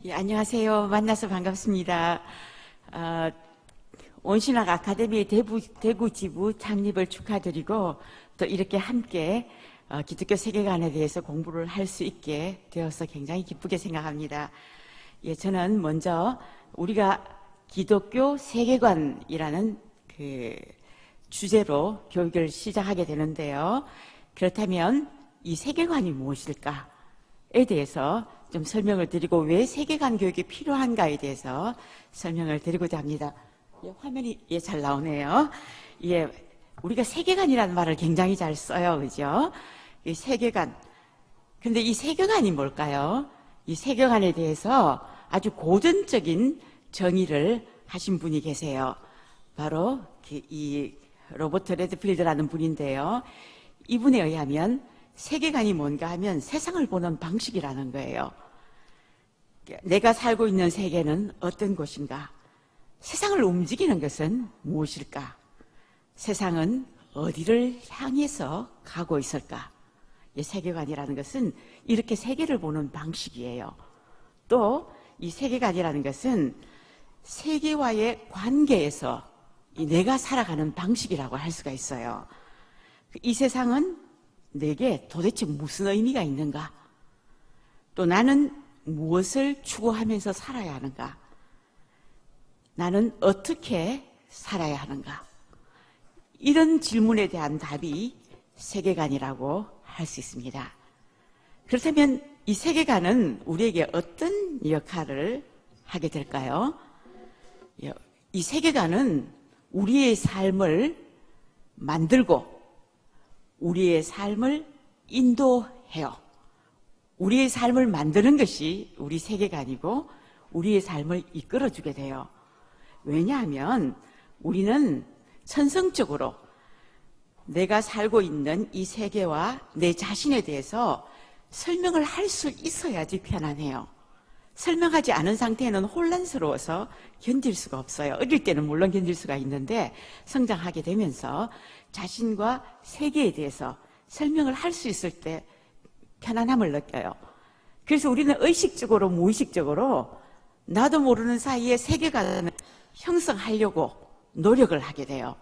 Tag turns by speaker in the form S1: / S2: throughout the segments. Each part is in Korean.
S1: 예, 안녕하세요. 만나서 반갑습니다. 온신학 아카데미 대구 지부 창립을 축하드리고 또 이렇게 함께 기독교 세계관에 대해서 공부를 할 수 있게 되어서 굉장히 기쁘게 생각합니다. 예, 저는 먼저 우리가 기독교 세계관이라는 그 주제로 교육을 시작하게 되는데요. 그렇다면 이 세계관이 무엇일까에 대해서 좀 설명을 드리고 왜 세계관 교육이 필요한가에 대해서 설명을 드리고자 합니다. 예, 화면이 잘 나오네요. 예, 우리가 세계관이라는 말을 굉장히 잘 써요, 그죠? 이 세계관. 근데 이 세계관이 뭘까요? 이 세계관에 대해서 아주 고전적인 정의를 하신 분이 계세요. 바로 이 로버트 레드필드라는 분인데요. 이분에 의하면 세계관이 뭔가 하면 세상을 보는 방식이라는 거예요. 내가 살고 있는 세계는 어떤 곳인가? 세상을 움직이는 것은 무엇일까? 세상은 어디를 향해서 가고 있을까? 이 세계관이라는 것은 이렇게 세계를 보는 방식이에요. 또 이 세계관이라는 것은 세계와의 관계에서 내가 살아가는 방식이라고 할 수가 있어요. 이 세상은 내게 도대체 무슨 의미가 있는가? 또 나는 무엇을 추구하면서 살아야 하는가? 나는 어떻게 살아야 하는가? 이런 질문에 대한 답이 세계관이라고 할 수 있습니다. 그렇다면 이 세계관은 우리에게 어떤 역할을 하게 될까요? 이 세계관은 우리의 삶을 만들고 우리의 삶을 인도해요. 우리의 삶을 만드는 것이 우리 세계관이고 우리의 삶을 이끌어주게 돼요. 왜냐하면 우리는 천성적으로 내가 살고 있는 이 세계와 내 자신에 대해서 설명을 할 수 있어야지 편안해요. 설명하지 않은 상태에는 혼란스러워서 견딜 수가 없어요. 어릴 때는 물론 견딜 수가 있는데 성장하게 되면서 자신과 세계에 대해서 설명을 할 수 있을 때 편안함을 느껴요. 그래서 우리는 의식적으로 무의식적으로 나도 모르는 사이에 세계관을 형성하려고 노력을 하게 돼요.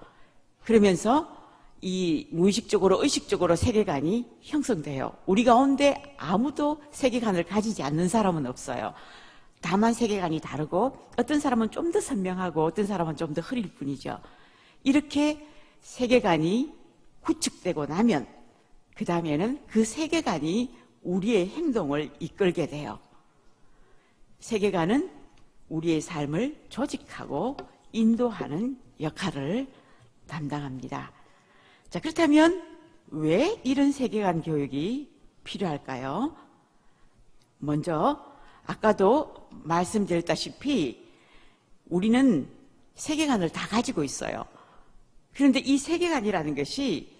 S1: 그러면서 이 무의식적으로 의식적으로 세계관이 형성돼요. 우리 가운데 아무도 세계관을 가지지 않는 사람은 없어요. 다만 세계관이 다르고 어떤 사람은 좀 더 선명하고 어떤 사람은 좀 더 흐릴 뿐이죠. 이렇게 세계관이 구축되고 나면 그 다음에는 그 세계관이 우리의 행동을 이끌게 돼요. 세계관은 우리의 삶을 조직하고 인도하는 역할을 담당합니다. 자, 그렇다면 왜 이런 세계관 교육이 필요할까요? 먼저 아까도 말씀드렸다시피 우리는 세계관을 다 가지고 있어요. 그런데 이 세계관이라는 것이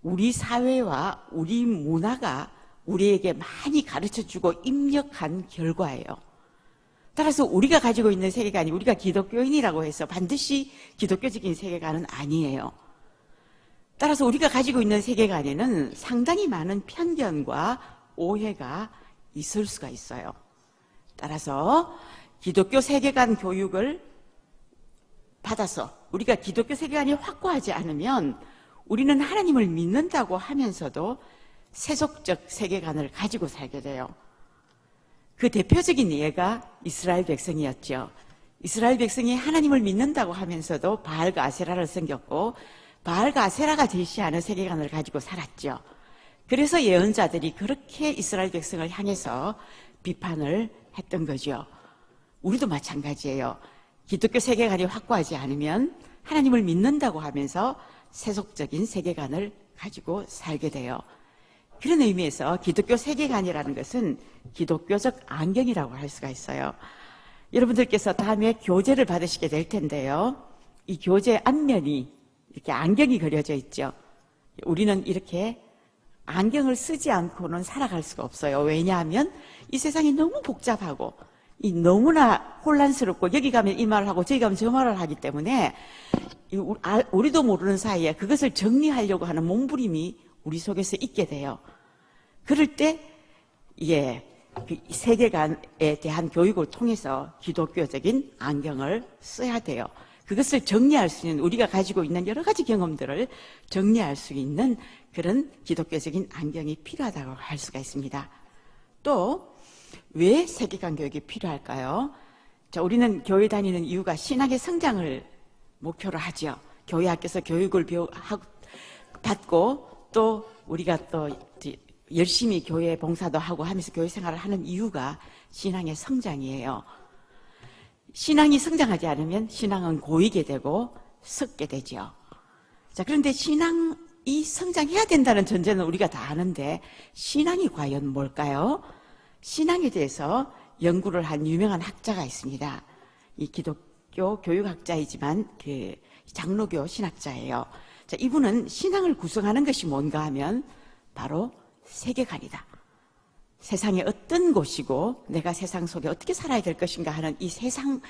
S1: 우리 사회와 우리 문화가 우리에게 많이 가르쳐주고 입력한 결과예요. 따라서 우리가 가지고 있는 세계관이 우리가 기독교인이라고 해서 반드시 기독교적인 세계관은 아니에요. 따라서 우리가 가지고 있는 세계관에는 상당히 많은 편견과 오해가 있을 수가 있어요. 따라서 기독교 세계관 교육을 받아서 우리가 기독교 세계관이 확고하지 않으면 우리는 하나님을 믿는다고 하면서도 세속적 세계관을 가지고 살게 돼요. 그 대표적인 예가 이스라엘 백성이었죠. 이스라엘 백성이 하나님을 믿는다고 하면서도 바알과 아세라를 섬겼고 바알과 아세라가 제시하는 세계관을 가지고 살았죠. 그래서 예언자들이 그렇게 이스라엘 백성을 향해서 비판을 했던 거죠. 우리도 마찬가지예요. 기독교 세계관이 확고하지 않으면 하나님을 믿는다고 하면서 세속적인 세계관을 가지고 살게 돼요. 그런 의미에서 기독교 세계관이라는 것은 기독교적 안경이라고 할 수가 있어요. 여러분들께서 다음에 교재를 받으시게 될 텐데요. 이 교재 앞면이 이렇게 안경이 그려져 있죠. 우리는 이렇게 안경을 쓰지 않고는 살아갈 수가 없어요. 왜냐하면 이 세상이 너무 복잡하고 너무나 혼란스럽고 여기 가면 이 말을 하고 저기 가면 저 말을 하기 때문에 우리도 모르는 사이에 그것을 정리하려고 하는 몸부림이 우리 속에서 있게 돼요. 그럴 때 그 세계관에 대한 교육을 통해서 기독교적인 안경을 써야 돼요. 그것을 정리할 수 있는, 우리가 가지고 있는 여러 가지 경험들을 정리할 수 있는 그런 기독교적인 안경이 필요하다고 할 수가 있습니다. 또 왜 세계관 교육이 필요할까요? 자, 우리는 교회 다니는 이유가 신학의 성장을 목표로 하죠. 교회 학교에서 교육을 받고 또 우리가 또 열심히 교회 봉사도 하고 하면서 교회 생활을 하는 이유가 신앙의 성장이에요. 신앙이 성장하지 않으면 신앙은 고이게 되고 썩게 되죠. 자, 그런데 신앙이 성장해야 된다는 전제는 우리가 다 아는데 신앙이 과연 뭘까요? 신앙에 대해서 연구를 한 유명한 학자가 있습니다. 이 기독교 교육학자이지만 그 장로교 신학자예요. 자, 이분은 신앙을 구성하는 것이 뭔가 하면 바로 세계관이다. 세상이 어떤 곳이고 내가 세상 속에 어떻게 살아야 될 것인가 하는 이 세상을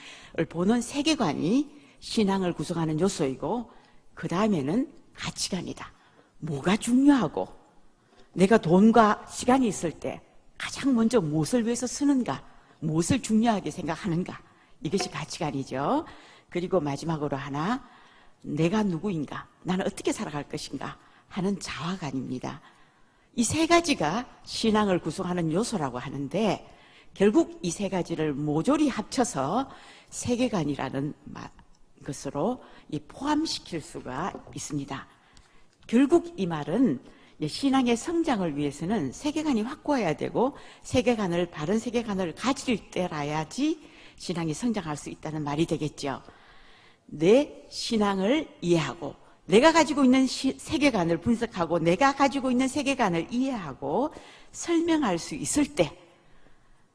S1: 보는 세계관이 신앙을 구성하는 요소이고, 그 다음에는 가치관이다. 뭐가 중요하고 내가 돈과 시간이 있을 때 가장 먼저 무엇을 위해서 쓰는가, 무엇을 중요하게 생각하는가, 이것이 가치관이죠. 그리고 마지막으로 하나, 내가 누구인가, 나는 어떻게 살아갈 것인가 하는 자화관입니다. 이 세 가지가 신앙을 구성하는 요소라고 하는데, 결국 이 세 가지를 모조리 합쳐서 세계관이라는 것으로 포함시킬 수가 있습니다. 결국 이 말은 신앙의 성장을 위해서는 세계관이 확고해야 되고, 세계관을, 바른 세계관을 가질 때라야지 신앙이 성장할 수 있다는 말이 되겠죠. 내 신앙을 이해하고 내가 가지고 있는 세계관을 분석하고 내가 가지고 있는 세계관을 이해하고 설명할 수 있을 때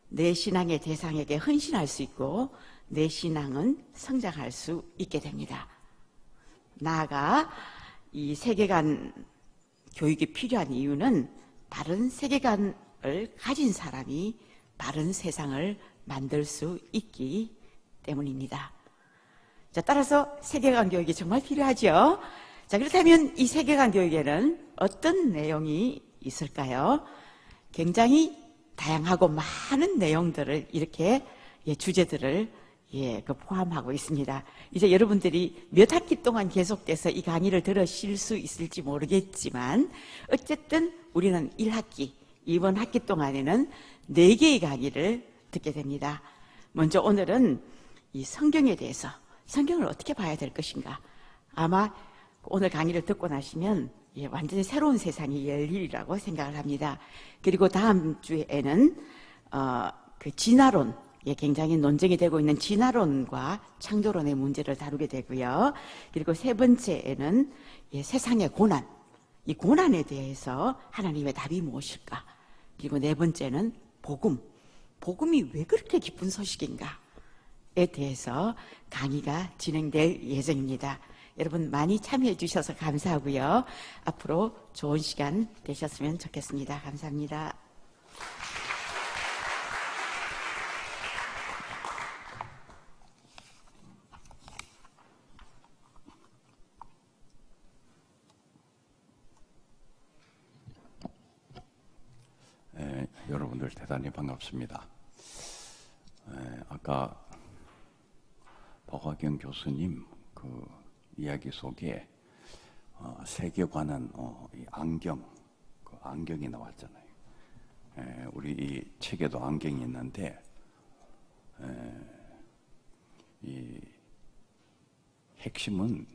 S1: 내 신앙의 대상에게 헌신할 수 있고 내 신앙은 성장할 수 있게 됩니다. 나아가 이 세계관 교육이 필요한 이유는 바른 세계관을 가진 사람이 바른 세상을 만들 수 있기 때문입니다. 자, 따라서 세계관 교육이 정말 필요하죠. 자, 그렇다면 이 세계관 교육에는 어떤 내용이 있을까요? 굉장히 다양하고 많은 내용들을 이렇게 주제들을 포함하고 있습니다. 이제 여러분들이 몇 학기 동안 계속돼서 이 강의를 들으실 수 있을지 모르겠지만 어쨌든 우리는 1학기, 이번 학기 동안에는 4개의 강의를 듣게 됩니다. 먼저 오늘은 이 성경에 대해서, 성경을 어떻게 봐야 될 것인가, 아마 오늘 강의를 듣고 나시면 완전히 새로운 세상이 열리리라고 생각을 합니다. 그리고 다음 주에는 그 진화론, 굉장히 논쟁이 되고 있는 진화론과 창조론의 문제를 다루게 되고요. 그리고 세 번째에는 세상의 고난, 이 고난에 대해서 하나님의 답이 무엇일까? 그리고 네 번째는 복음, 복음이 왜 그렇게 기쁜 소식인가에 대해서 강의가 진행될 예정입니다. 여러분 많이 참여해 주셔서 감사하고요. 앞으로 좋은 시간 되셨으면 좋겠습니다. 감사합니다.
S2: 여러분들 대단히 반갑습니다. 아까 박화경 교수님 그 이야기 속에 세계관은 이 안경, 그 안경이 나왔잖아요. 우리 이 책에도 안경이 있는데 이 핵심은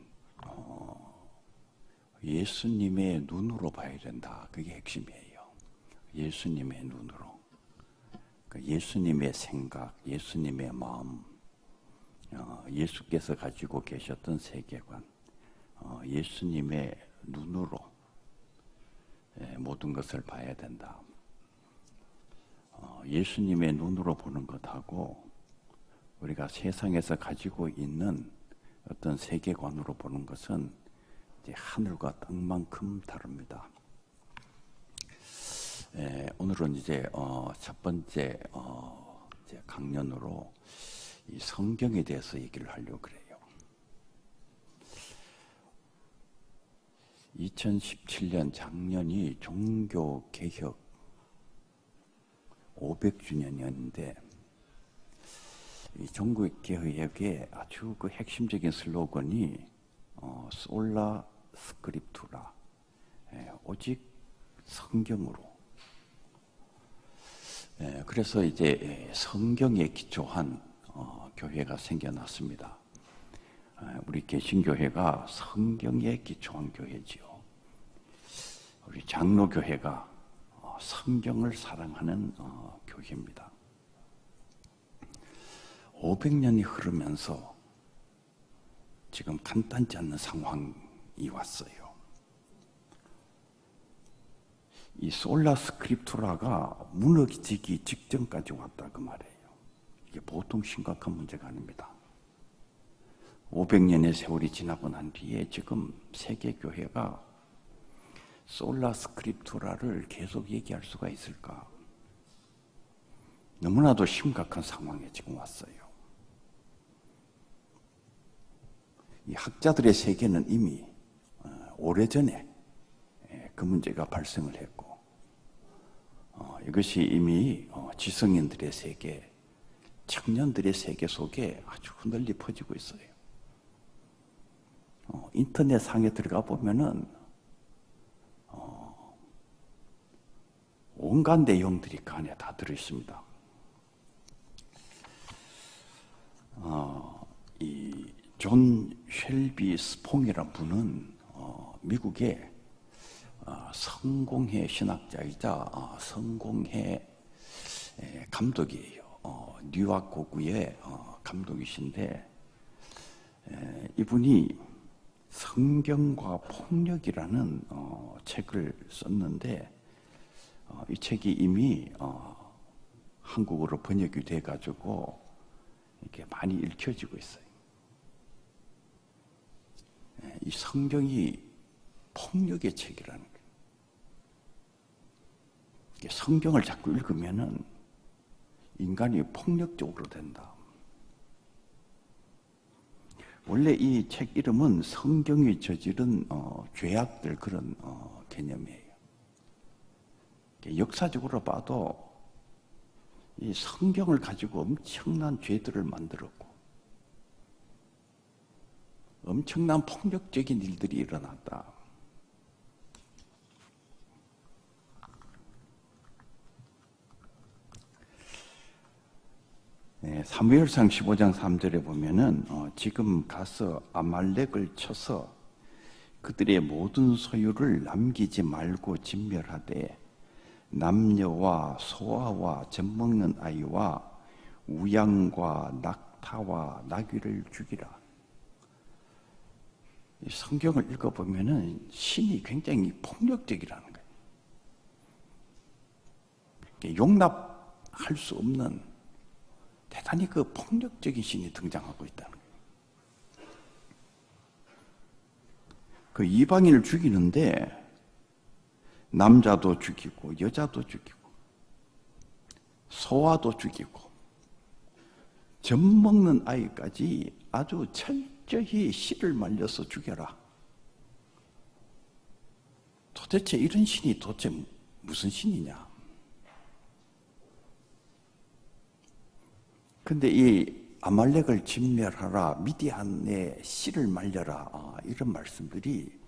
S2: 예수님의 눈으로 봐야 된다. 그게 핵심이에요. 예수님의 눈으로. 예수님의 생각, 예수님의 마음, 예수께서 가지고 계셨던 세계관, 예수님의 눈으로 모든 것을 봐야 된다. 예수님의 눈으로 보는 것하고 우리가 세상에서 가지고 있는 어떤 세계관으로 보는 것은 이제 하늘과 땅만큼 다릅니다. 오늘은 이제 첫 번째 이제 강연으로 이 성경에 대해서 얘기를 하려고 그래요. 2017년 작년이 종교개혁 500주년이었는데 이 종교개혁의 아주 그 핵심적인 슬로건이 솔라 스크립투라, 오직 성경으로. 그래서 이제 성경에 기초한 교회가 생겨났습니다. 우리 개신교회가 성경에 기초한 교회지요. 우리 장로교회가 성경을 사랑하는 교회입니다. 500년이 흐르면서 지금 간단치 않은 상황이 왔어요. 이 솔라 스크립투라가 무너지기 직전까지 왔다 그 말이에요. 이게 보통 심각한 문제가 아닙니다. 500년의 세월이 지나고 난 뒤에 지금 세계교회가 솔라 스크립투라를 계속 얘기할 수가 있을까? 너무나도 심각한 상황에 지금 왔어요. 이 학자들의 세계는 이미 오래전에 그 문제가 발생을 했고, 이것이 이미 지성인들의 세계, 청년들의 세계 속에 아주 널리 퍼지고 있어요. 인터넷 상에 들어가 보면은 온갖 내용들이 그 안에 다 들어있습니다. 이 존 쉘비 스퐁이라는 분은 미국의 성공회 신학자이자 성공회 감독이에요. 뉴욕 고구의 감독이신데, 이분이 성경과 폭력이라는 책을 썼는데, 이 책이 이미 한국어로 번역이 돼가지고 이렇게 많이 읽혀지고 있어요. 이 성경이 폭력의 책이라는 거예요. 성경을 자꾸 읽으면은 인간이 폭력적으로 된다. 원래 이 책 이름은 성경이 저지른 죄악들, 그런 개념이에요. 역사적으로 봐도 이 성경을 가지고 엄청난 죄들을 만들었고 엄청난 폭력적인 일들이 일어났다. 사무엘상 15장 3절에 보면은 지금 가서 아말렉을 쳐서 그들의 모든 소유를 남기지 말고 진멸하되 남녀와 소아와 젖먹는 아이와 우양과 낙타와 나귀를 죽이라. 이 성경을 읽어보면은 신이 굉장히 폭력적이라는 거예요. 용납할 수 없는 대단히 그 폭력적인 신이 등장하고 있다는 거예요. 그 이방인을 죽이는데 남자도 죽이고 여자도 죽이고 소아도 죽이고 젖 먹는 아이까지 아주 철저히 씨를 말려서 죽여라. 도대체 이런 신이 도대체 무슨 신이냐? 근데 이 아말렉을 진멸하라, 미디안의 씨를 말려라, 이런 말씀들이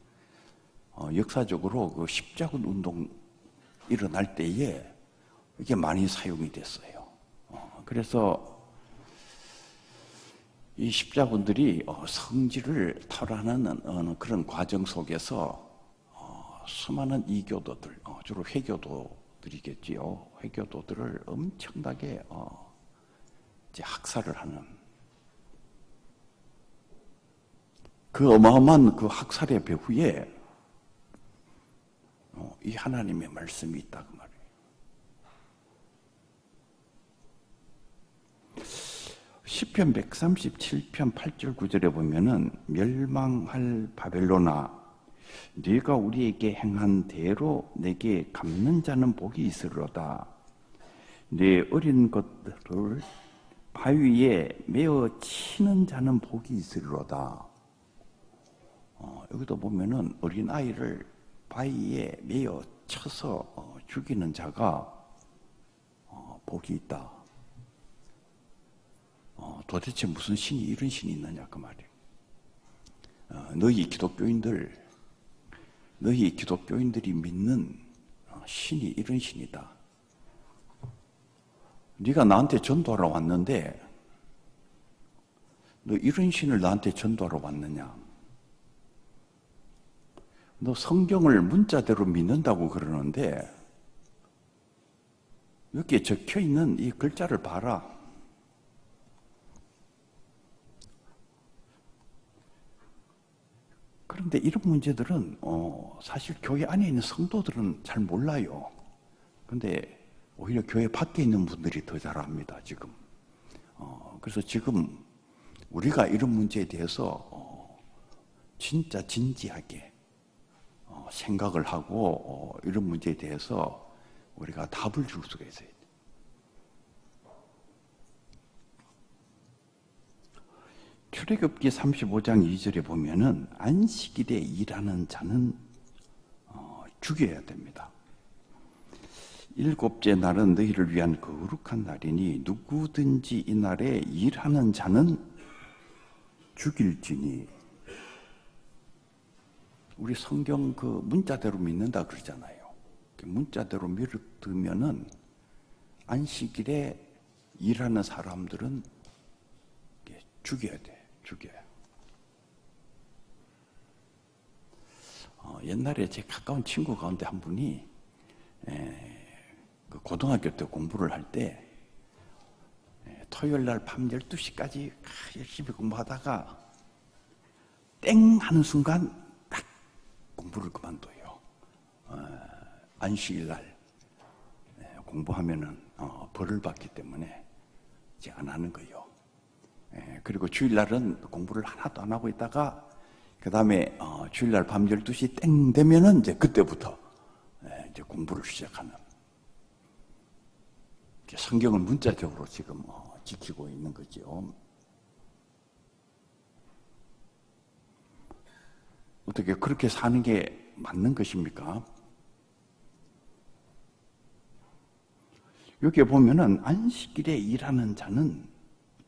S2: 역사적으로 그 십자군 운동 일어날 때에 이게 많이 사용이 됐어요. 그래서 이 십자군들이 성지를 탈환하는 그런 과정 속에서 수많은 이교도들, 주로 회교도들이겠지요. 회교도들을 엄청나게 이제 학살을 하는, 그 어마어마한 그 학살의 배후에 이 하나님의 말씀이 있다 그 말이에요. 시편 137편 8절 9절에 보면은 멸망할 바벨론아, 네가 우리에게 행한 대로 내게 갚는 자는 복이 있으리로다. 네 어린 것들을 바위에 메어 치는 자는 복이 있으리로다. 여기도 보면은 어린 아이를 바위에 메어 쳐서 죽이는 자가 복이 있다. 도대체 무슨 신이 이런 신이 있느냐 그 말이에요. 너희 기독교인들이 믿는 신이 이런 신이다. 네가 나한테 전도하러 왔는데 너 이런 신을 나한테 전도하러 왔느냐? 너 성경을 문자대로 믿는다고 그러는데 여기에 적혀 있는 이 글자를 봐라. 그런데 이런 문제들은 사실 교회 안에 있는 성도들은 잘 몰라요. 근데 오히려 교회 밖에 있는 분들이 더 잘 압니다, 지금. 그래서 지금 우리가 이런 문제에 대해서 진짜 진지하게 생각을 하고 이런 문제에 대해서 우리가 답을 줄 수가 있어요. 출애굽기 35장 2절에 보면은 안식일에 일하는 자는 죽여야 됩니다. 일곱째 날은 너희를 위한 거룩한 날이니 누구든지 이 날에 일하는 자는 죽일지니. 우리 성경 그 문자대로 믿는다 그러잖아요. 문자대로 믿으면은 안식일에 일하는 사람들은 죽여야 돼. 죽여요. 옛날에 제 가까운 친구 가운데 한 분이 그 고등학교 때 공부를 할 때 토요일 날 밤 12시까지 열심히 공부하다가 땡 하는 순간 딱 공부를 그만둬요. 안식일 날 공부하면은 벌을 받기 때문에 이제 안 하는 거예요. 그리고 주일날은 공부를 하나도 안 하고 있다가 그 다음에 주일날 밤 12시 땡 되면은 이제 그때부터 이제 공부를 시작하는. 성경을 문자적으로 지금 지키고 있는 거죠. 어떻게 그렇게 사는 게 맞는 것입니까? 여기에 보면은 안식일에 일하는 자는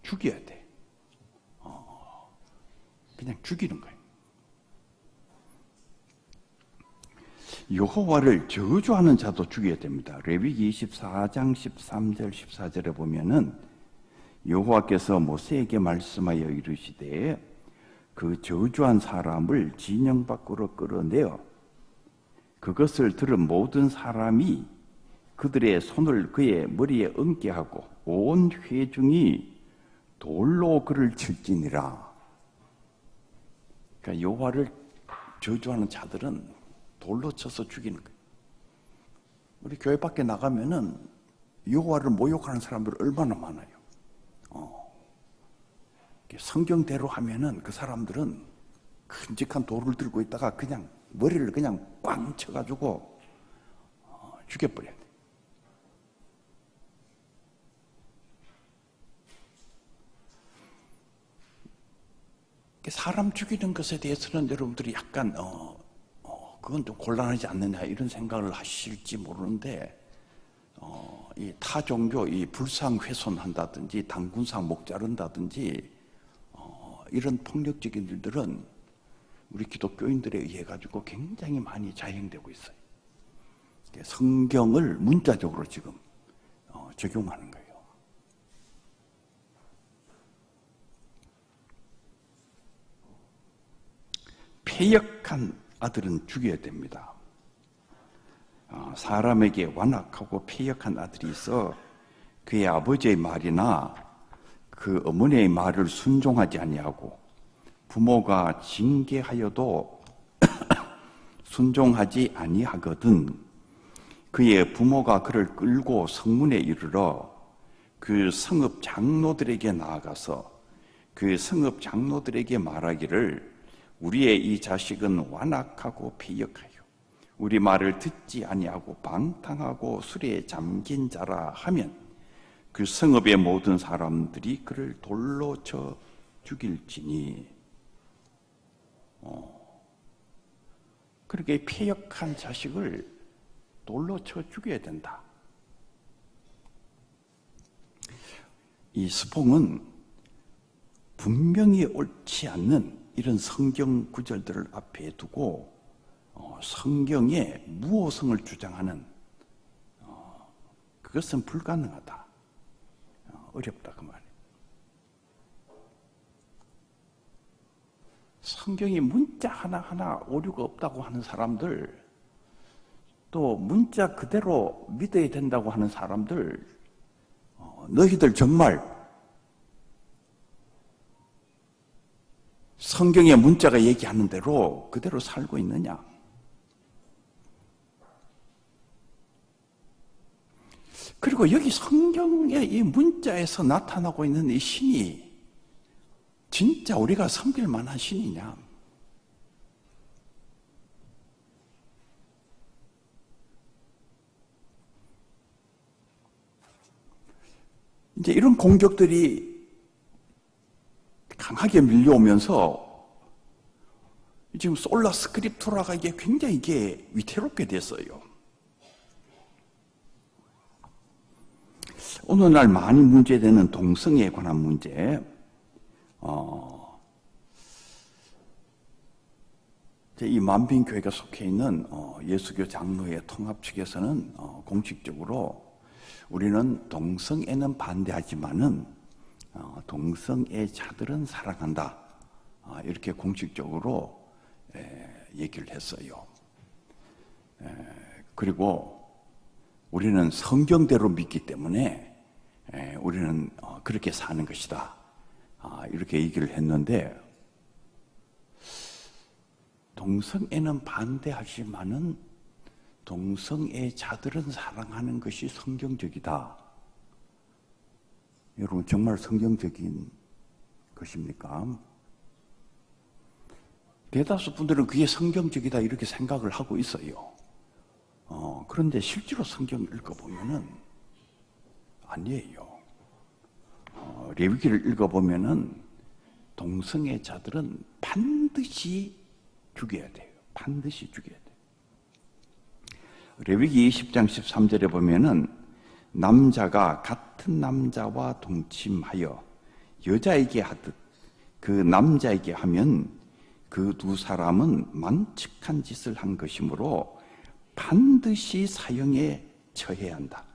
S2: 죽여야 돼. 그냥 죽이는 거예요. 여호와를 저주하는 자도 죽여야 됩니다. 레위기 24장 13절 14절에 보면은 여호와께서 모세에게 말씀하여 이르시되 그 저주한 사람을 진영 밖으로 끌어내어 그것을 들은 모든 사람이 그들의 손을 그의 머리에 얹게 하고 온 회중이 돌로 그를 칠지니라. 그러니까 여호와를 저주하는 자들은 돌로 쳐서 죽이는 거예요. 우리 교회 밖에 나가면은 여호와를 모욕하는 사람들 얼마나 많아요. 성경대로 하면은 그 사람들은 큼직한 돌을 들고 있다가 그냥 머리를 그냥 꽝 쳐가지고 죽여버려야 돼. 사람 죽이는 것에 대해서는 여러분들이 약간 그건 좀 곤란하지 않느냐 이런 생각을 하실지 모르는데 이 타종교 이 불상 훼손한다든지 당군상 목 자른다든지 이런 폭력적인 일들은 우리 기독교인들에 의해 가지고 굉장히 많이 자행되고 있어요. 성경을 문자적으로 지금 적용하는 거예요. 패역한 아들은 죽여야 됩니다. 사람에게 완악하고 패역한 아들이 있어 그의 아버지의 말이나 그 어머니의 말을 순종하지 아니하고 부모가 징계하여도 순종하지 아니하거든 그의 부모가 그를 끌고 성문에 이르러 그 성읍 장로들에게 나아가서 그 성읍 장로들에게 말하기를 우리의 이 자식은 완악하고 패역하여 우리 말을 듣지 아니하고 방탕하고 술에 잠긴 자라 하면 그 성읍의 모든 사람들이 그를 돌로 쳐 죽일지니. 그렇게 패역한 자식을 돌로 쳐 죽여야 된다. 이 스봉은 분명히 옳지 않는 이런 성경 구절들을 앞에 두고 성경의 무호성을 주장하는 그것은 불가능하다. 어렵다 그 말이에요. 성경이 문자 하나하나 오류가 없다고 하는 사람들, 또 문자 그대로 믿어야 된다고 하는 사람들, 너희들 정말 성경의 문자가 얘기하는 대로 그대로 살고 있느냐? 그리고 여기 성경의 이 문자에서 나타나고 있는 이 신이 진짜 우리가 섬길 만한 신이냐? 이제 이런 공격들이 강하게 밀려오면서 지금 솔라 스크립투라가 이게 굉장히 이게 위태롭게 됐어요. 오늘날 많이 문제되는 동성애에 관한 문제, 이 만빈교회가 속해 있는 예수교 장로회 통합 측에서는 공식적으로 우리는 동성애는 반대하지만은 동성애자들은 사랑한다. 이렇게 공식적으로 얘기를 했어요. 그리고 우리는 성경대로 믿기 때문에 우리는 그렇게 사는 것이다. 이렇게 얘기를 했는데, 동성애는 반대하지만은 동성애자들은 사랑하는 것이 성경적이다. 여러분, 정말 성경적인 것입니까? 대다수 분들은 그게 성경적이다 이렇게 생각을 하고 있어요. 그런데 실제로 성경을 읽어보면은 아니에요. 레위기를 읽어보면은 동성애자들은 반드시 죽여야 돼요. 반드시 죽여야 돼요. 레위기 20장 13절에 보면은 남자가 같은 남자와 동침하여 여자에게 하듯 그 남자에게 하면 그 두 사람은 망측한 짓을 한 것이므로 반드시 사형에 처해야 한다.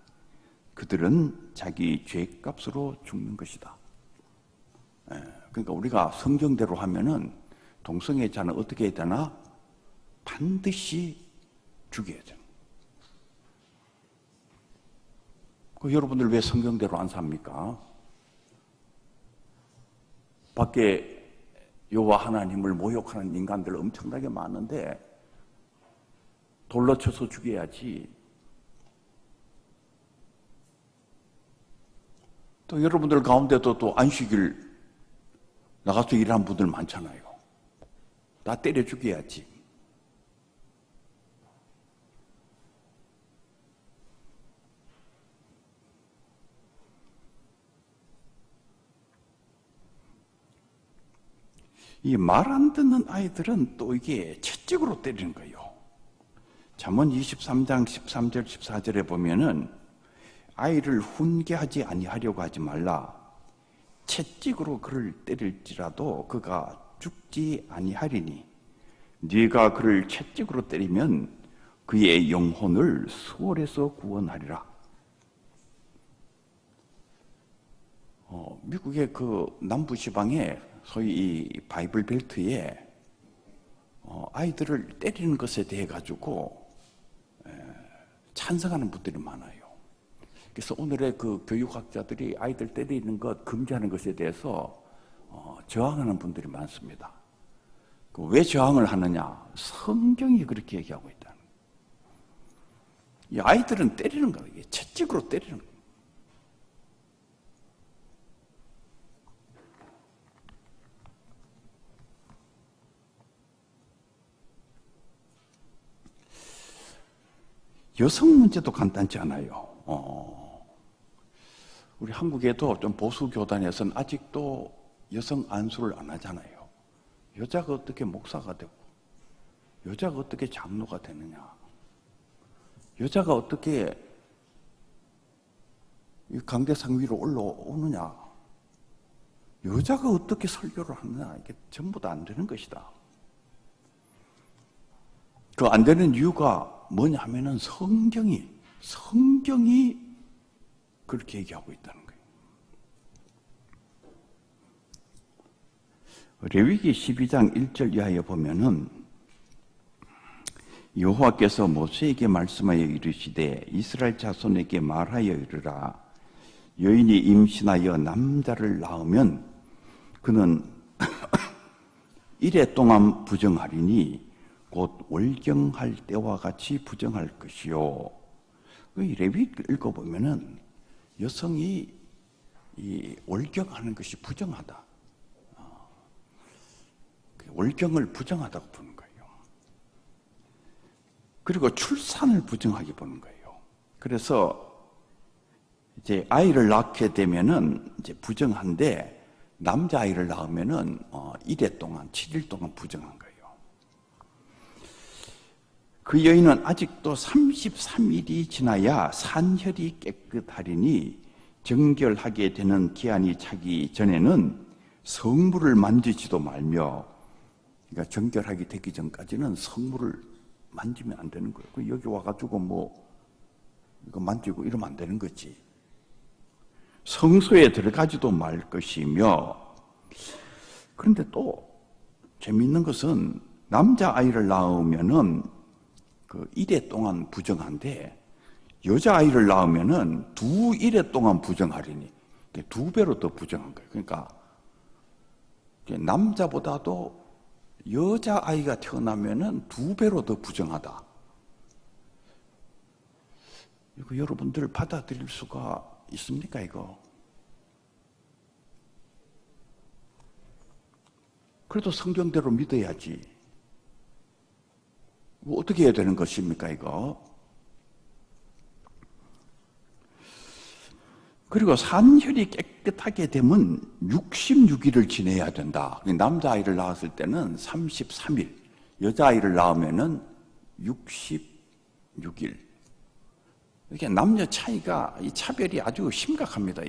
S2: 그들은 자기 죄값으로 죽는 것이다. 그러니까 우리가 성경대로 하면은 동성애자는 어떻게 해야 되나? 반드시 죽여야 돼요. 여러분들 왜 성경대로 안 삽니까? 밖에 여호와 하나님을 모욕하는 인간들 엄청나게 많은데 돌로 쳐서 죽여야지. 또 여러분들 가운데도 또 안식일 나가서 일하는 분들 많잖아요. 나 때려 죽여야지. 이 말 안 듣는 아이들은 또 이게 채찍으로 때리는 거예요. 잠언 23장 13절 14절에 보면은 아이를 훈계하지 아니하려고 하지 말라. 채찍으로 그를 때릴지라도 그가 죽지 아니하리니 네가 그를 채찍으로 때리면 그의 영혼을 수월에서 구원하리라. 미국의 그 남부지방에 소위 이 바이블 벨트에 아이들을 때리는 것에 대해 가지고 찬성하는 분들이 많아요. 그래서 오늘의 그 교육학자들이 아이들 때리는 것 금지하는 것에 대해서 저항하는 분들이 많습니다. 왜 저항을 하느냐? 성경이 그렇게 얘기하고 있다는 거예요. 이 아이들은 때리는 거예요. 채찍으로 때리는 거예요. 여성 문제도 간단치 않아요. 우리 한국에도 좀 보수 교단에서는 아직도 여성 안수를 안 하잖아요. 여자가 어떻게 목사가 되고, 여자가 어떻게 장로가 되느냐, 여자가 어떻게 강대상 위로 올라오느냐, 여자가 어떻게 설교를 하느냐, 이게 전부 다 안 되는 것이다. 그 안 되는 이유가 뭐냐 하면은 성경이 그렇게 얘기하고 있다는 거예요. 레위기 12장 1절 이하에 보면은 여호와께서 모세에게 말씀하여 이르시되 이스라엘 자손에게 말하여 이르라. 여인이 임신하여 남자를 낳으면 그는 이래 동안 부정하리니 곧 월경할 때와 같이 부정할 것이요. 레위기 읽어보면은 여성이 이 월경하는 것이 부정하다. 월경을 부정하다고 보는 거예요. 그리고 출산을 부정하게 보는 거예요. 그래서 이제 아이를 낳게 되면은 이제 부정한데 남자아이를 낳으면은 1회 동안 7일 동안 부정한 거예요. 그 여인은 아직도 33일이 지나야 산혈이 깨끗하리니 정결하게 되는 기한이 차기 전에는 성물을 만지지도 말며, 그러니까 정결하게 되기 전까지는 성물을 만지면 안 되는 거예요. 여기 와가지고 뭐 이거 만지고 이러면 안 되는 거지. 성소에 들어가지도 말 것이며, 그런데 또 재미있는 것은 남자아이를 낳으면은 그 1회 동안 부정한데 여자아이를 낳으면은 2일회 동안 부정하리니 2배로 더 부정한 거예요. 그러니까 남자보다도 여자아이가 태어나면은 2배로 더 부정하다. 이거 여러분들 받아들일 수가 있습니까, 이거? 그래도 성경대로 믿어야지. 어떻게 해야 되는 것입니까, 이거? 그리고 산혈이 깨끗하게 되면 66일을 지내야 된다. 남자아이를 낳았을 때는 33일, 여자아이를 낳으면은 66일. 이렇게 남녀 차이가, 이 차별이 아주 심각합니다.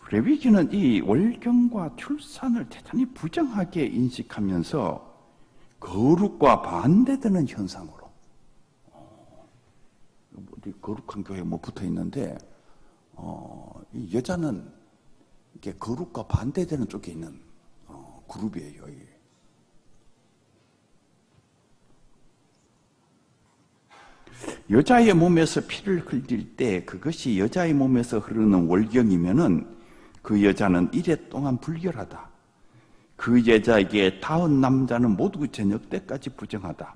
S2: 레위기는 이 월경과 출산을 대단히 부정하게 인식하면서 거룩과 반대되는 현상으로, 거룩한 교회에 뭐 붙어 있는데, 이 여자는 이게 거룩과 반대되는 쪽에 있는 그룹이에요. 여자의 몸에서 피를 흘릴 때 그것이 여자의 몸에서 흐르는 월경이면은 그 여자는 1회 동안 불결하다. 그 여자에게 닿은 남자는 모두 저녁 때까지 부정하다.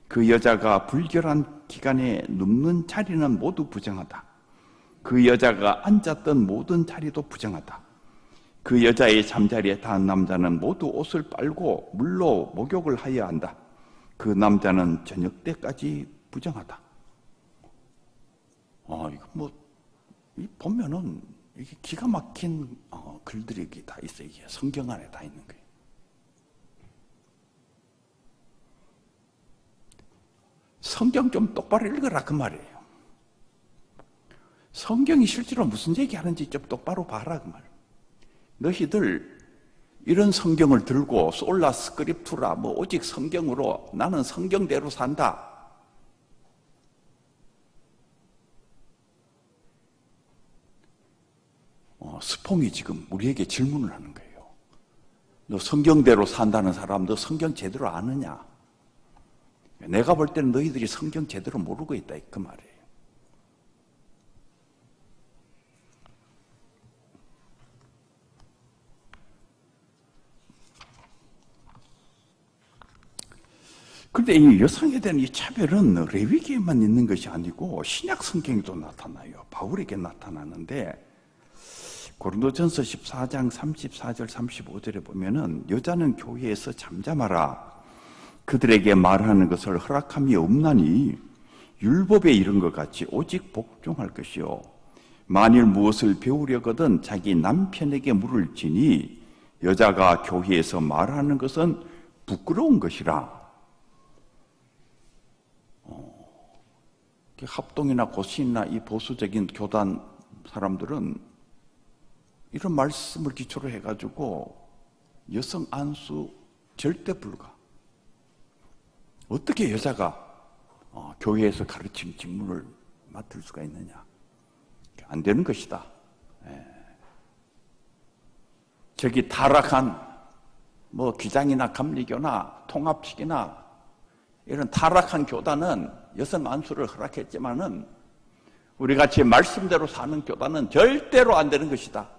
S2: 그 여자가 불결한 기간에 눕는 자리는 모두 부정하다. 그 여자가 앉았던 모든 자리도 부정하다. 그 여자의 잠자리에 닿은 남자는 모두 옷을 빨고 물로 목욕을 하여야 한다. 그 남자는 저녁 때까지 부정하다. 이거 뭐 보면은 이게 기가 막힌 글들이 다 있어요. 이게 성경 안에 다 있는 거예요. 성경 좀 똑바로 읽어라 그 말이에요. 성경이 실제로 무슨 얘기하는지 좀 똑바로 봐라 그 말이에요. 너희들 이런 성경을 들고 솔라 스크립투라 뭐 오직 성경으로 나는 성경대로 산다. 스퐁이 지금 우리에게 질문을 하는 거예요. 너 성경대로 산다는 사람, 너 성경 제대로 아느냐? 내가 볼 때는 너희들이 성경 제대로 모르고 있다 그 말이에요. 그런데 이 여성에 대한 이 차별은 레위기에만 있는 것이 아니고 신약 성경에도 나타나요. 바울에게 나타나는데 고린도전서 14장 34절 35절에 보면은 여자는 교회에서 잠잠하라. 그들에게 말하는 것을 허락함이 없나니 율법에 이른 것 같이 오직 복종할 것이요. 만일 무엇을 배우려거든 자기 남편에게 물을 지니 여자가 교회에서 말하는 것은 부끄러운 것이라. 합동이나 고신이나 이 보수적인 교단 사람들은 이런 말씀을 기초로 해가지고 여성 안수 절대 불가. 어떻게 여자가 교회에서 가르치는 직무를 맡을 수가 있느냐? 안 되는 것이다. 저기 타락한 기장이나 감리교나 통합식이나 이런 타락한 교단은 여성 안수를 허락했지만은 우리 같이 말씀대로 사는 교단은 절대로 안 되는 것이다.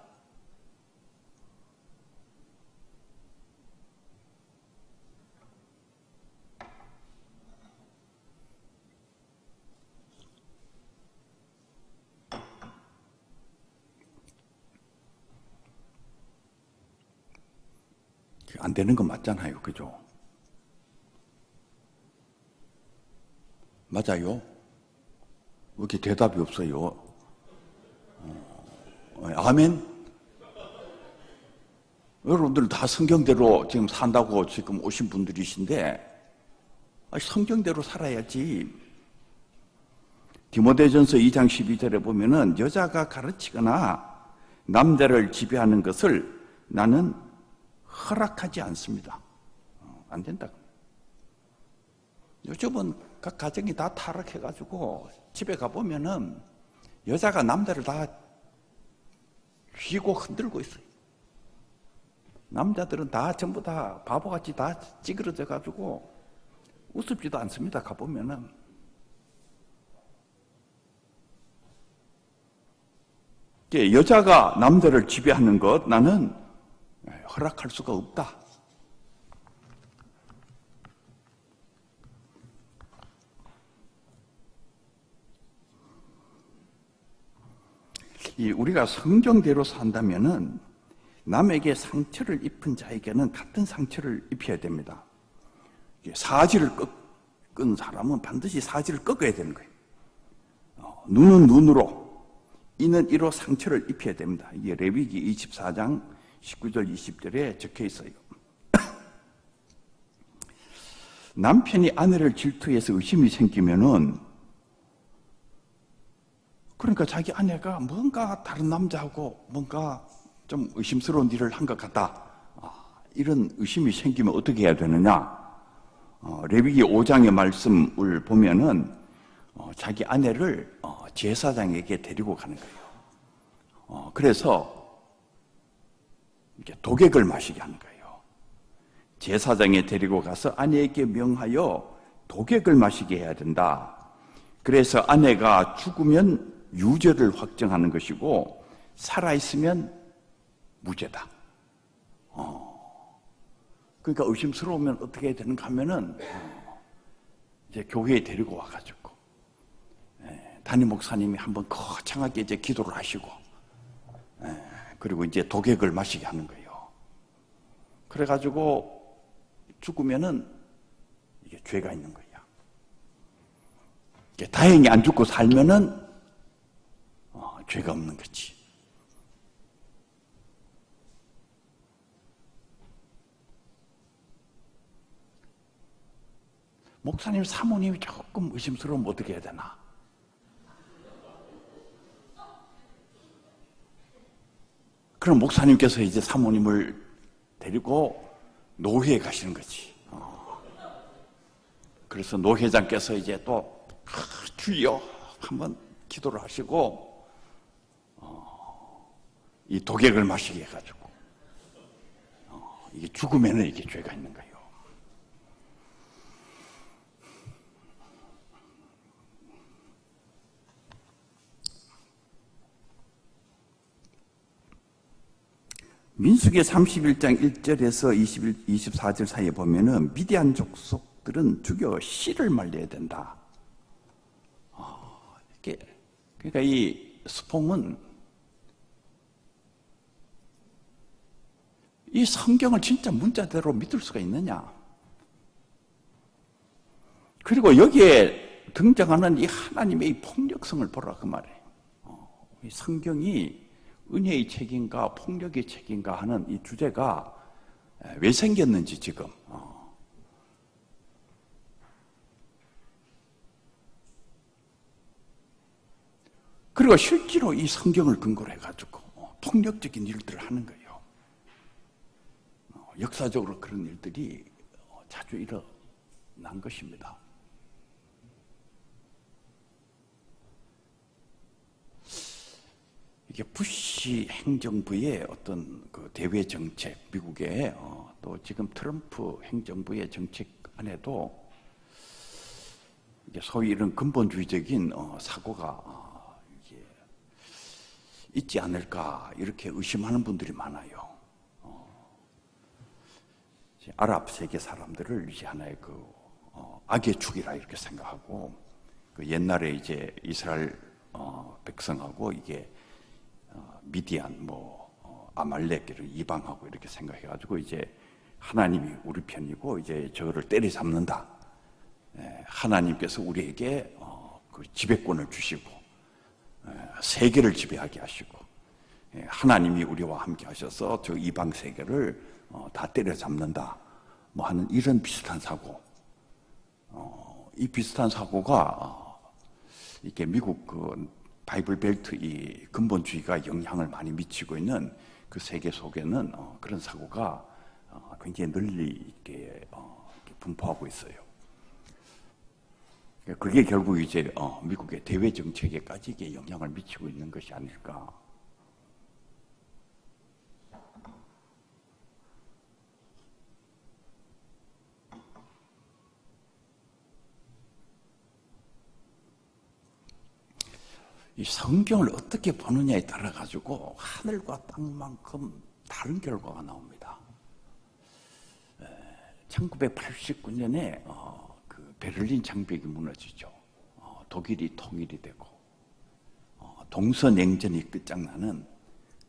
S2: 안 되는 건 맞잖아요. 그죠? 맞아요? 왜 이렇게 대답이 없어요? 아멘? 여러분들 다 성경대로 지금 산다고 지금 오신 분들이신데 성경대로 살아야지. 디모데전서 2장 12절에 보면은 여자가 가르치거나 남자를 지배하는 것을 나는 허락하지 않습니다. 안 된다. 요즘은 각 가정이 다 타락해가지고 집에 가보면은 여자가 남자를 다 휘고 흔들고 있어요. 남자들은 다 전부 다 바보같이 다 찌그러져가지고 우습지도 않습니다. 가보면은. 여자가 남자를 지배하는 것 나는 허락할 수가 없다. 우리가 성경대로 산다면은 남에게 상처를 입힌 자에게는 같은 상처를 입혀야 됩니다. 사지를 꺾은 사람은 반드시 사지를 꺾어야 되는 거예요. 눈은 눈으로, 이는 이로 상처를 입혀야 됩니다. 이게 레위기 24장 19절 20절에 적혀 있어요. 남편이 아내를 질투해서 의심이 생기면은, 그러니까 자기 아내가 뭔가 다른 남자하고 뭔가 좀 의심스러운 일을 한 것 같다, 이런 의심이 생기면 어떻게 해야 되느냐? 레위기 5장의 말씀을 보면은 자기 아내를 제사장에게 데리고 가는 거예요. 그래서 이렇게 독액을 마시게 하는 거예요. 제사장에 데리고 가서 아내에게 명하여 독액을 마시게 해야 된다. 그래서 아내가 죽으면 유죄를 확정하는 것이고 살아있으면 무죄다. 그러니까 의심스러우면 어떻게 해야 되는가 하면은 이제 교회에 데리고 와가지고 담임 목사님이 한번 거창하게 이제 기도를 하시고 그리고 이제 독액을 마시게 하는 거예요. 그래가지고 죽으면은 이게 죄가 있는 거야. 다행히 안 죽고 살면은 죄가 없는 거지. 목사님 사모님이 조금 의심스러우면 어떻게 해야 되나? 그럼 목사님께서 이제 사모님을 데리고 노회에 가시는 거지. 그래서 노회장께서 이제 또 주여 한번 기도를 하시고 이 독액을 마시게 해가지고 이게 죽으면은 이게 죄가 있는 거예요. 민수기 31장 1절에서 24절 사이에 보면은 미디안 족속들은 죽여 씨를 말려야 된다. 그러니까 이 스퐁은 이 성경을 진짜 문자대로 믿을 수가 있느냐? 그리고 여기에 등장하는 이 하나님의 이 폭력성을 보라 그 말이에요. 이 성경이 은혜의 책인가 폭력의 책인가 하는 이 주제가 왜 생겼는지 지금 그리고 실제로 이 성경을 근거로 해가지고 폭력적인 일들을 하는 거예요. 역사적으로 그런 일들이 자주 일어난 것입니다. 이게 부시 행정부의 어떤 그 대외 정책, 미국의 또 지금 트럼프 행정부의 정책 안에도 이게 소위 이런 근본주의적인 사고가 이게 있지 않을까 이렇게 의심하는 분들이 많아요. 아랍 세계 사람들을 이제 하나의 그 악의 축이라 이렇게 생각하고 그 옛날에 이제 이스라엘 백성하고 이게 미디안, 아말렉을 이방하고 이렇게 생각해가지고 이제 하나님이 우리 편이고 이제 저를 때려잡는다. 하나님께서 우리에게 그 지배권을 주시고 세계를 지배하게 하시고 하나님이 우리와 함께 하셔서 저 이방 세계를 다 때려잡는다. 뭐 하는 이런 비슷한 사고. 이 비슷한 사고가 이렇게 미국 그 바이블 벨트 이 근본주의가 영향을 많이 미치고 있는 그 세계 속에는 그런 사고가 굉장히 널리 이렇게 분포하고 있어요. 그게 결국 이제 미국의 대외 정책에까지 이게 영향을 미치고 있는 것이 아닐까. 이 성경을 어떻게 보느냐에 따라 가지고 하늘과 땅만큼 다른 결과가 나옵니다. 1989년에 그 베를린 장벽이 무너지죠. 독일이 통일이 되고 동서냉전이 끝장나는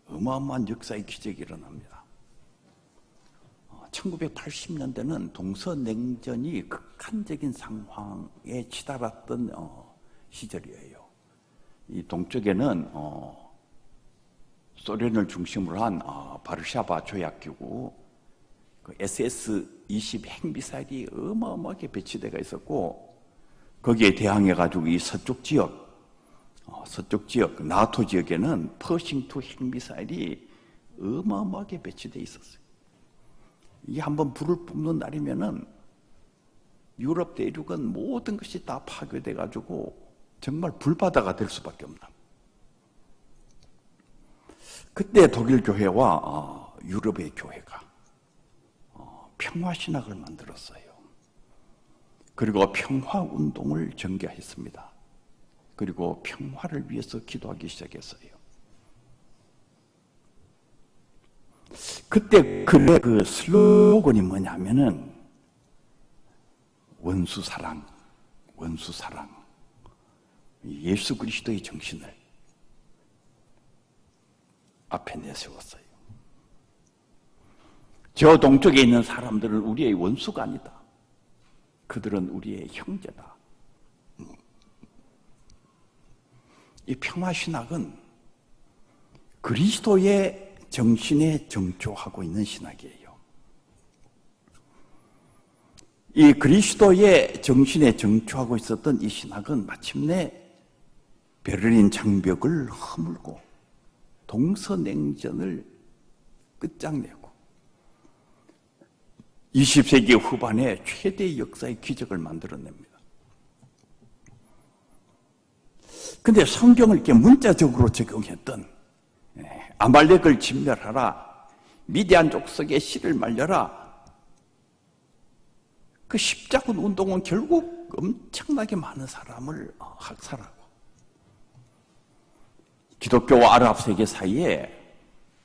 S2: 어마어마한 역사의 기적이 일어납니다. 1980년대는 동서냉전이 극한적인 상황에 치달았던 시절이에요. 이 동쪽에는 소련을 중심으로 한 바르샤바 조약기구 그 SS-20 핵미사일이 어마어마하게 배치되어 있었고 거기에 대항해가지고 이 서쪽 지역 나토 지역에는 퍼싱2 핵미사일이 어마어마하게 배치되어 있었어요. 이게 한번 불을 뿜는 날이면은 유럽 대륙은 모든 것이 다 파괴돼가지고 정말 불바다가 될 수밖에 없나. 그때 독일 교회와 유럽의 교회가 평화신학을 만들었어요. 그리고 평화운동을 전개했습니다. 그리고 평화를 위해서 기도하기 시작했어요. 그때 그 슬로건이 뭐냐면은 원수사랑, 원수사랑. 예수 그리스도의 정신을 앞에 내세웠어요. 저 동쪽에 있는 사람들은 우리의 원수가 아니다. 그들은 우리의 형제다. 이 평화신학은 그리스도의 정신에 정초하고 있는 신학이에요. 이 그리스도의 정신에 정초하고 있었던 이 신학은 마침내 베를린 장벽을 허물고 동서냉전을 끝장내고 20세기 후반에 최대의 역사의 기적을 만들어냅니다. 근데 성경을 이렇게 문자적으로 적용했던 아말렉을 진멸하라, 미디안 족속의 씨를 말려라, 그 십자군 운동은 결국 엄청나게 많은 사람을 학살하고 기독교와 아랍 세계 사이에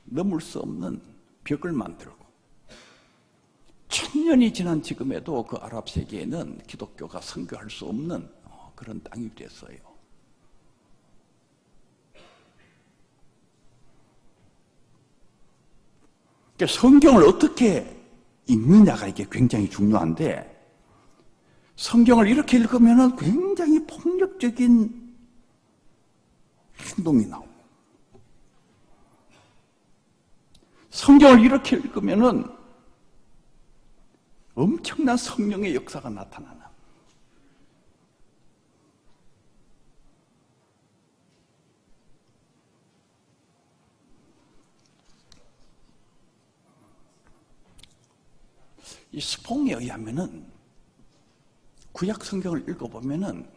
S2: 넘을 수 없는 벽을 만들고 1000년이 지난 지금에도 그 아랍 세계에는 기독교가 선교할 수 없는 그런 땅이 됐어요. 그러니까 성경을 어떻게 읽느냐가 이게 굉장히 중요한데 성경을 이렇게 읽으면 굉장히 폭력적인 행동이 나오고 성경을 이렇게 읽으면 엄청난 성령의 역사가 나타나는 이 스퐁에 의하면은 구약 성경을 읽어보면은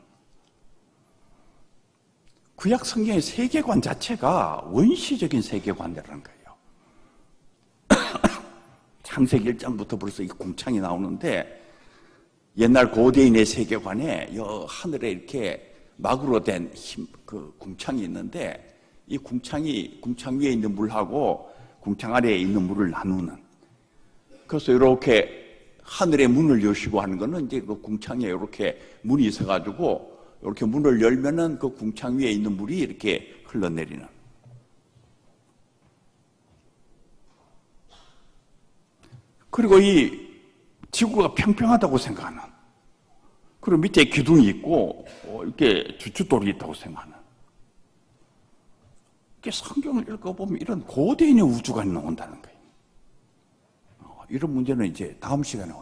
S2: 구약 성경의 세계관 자체가 원시적인 세계관이라는 거예요. 창세기 1장부터 벌써 이 궁창이 나오는데 옛날 고대인의 세계관에 하늘에 이렇게 막으로 된 그 궁창이 있는데 이 궁창 위에 있는 물하고 궁창 아래에 있는 물을 나누는, 그래서 이렇게 하늘의 문을 여시고 하는 거는 이제 그 궁창에 이렇게 문이 있어가지고 이렇게 문을 열면은 그 궁창 위에 있는 물이 이렇게 흘러내리는. 그리고 이 지구가 평평하다고 생각하는. 그리고 밑에 기둥이 있고 이렇게 주춧돌이 있다고 생각하는. 이렇게 성경을 읽어보면 이런 고대인의 우주관이 나온다는 거예요. 이런 문제는 이제 다음 시간에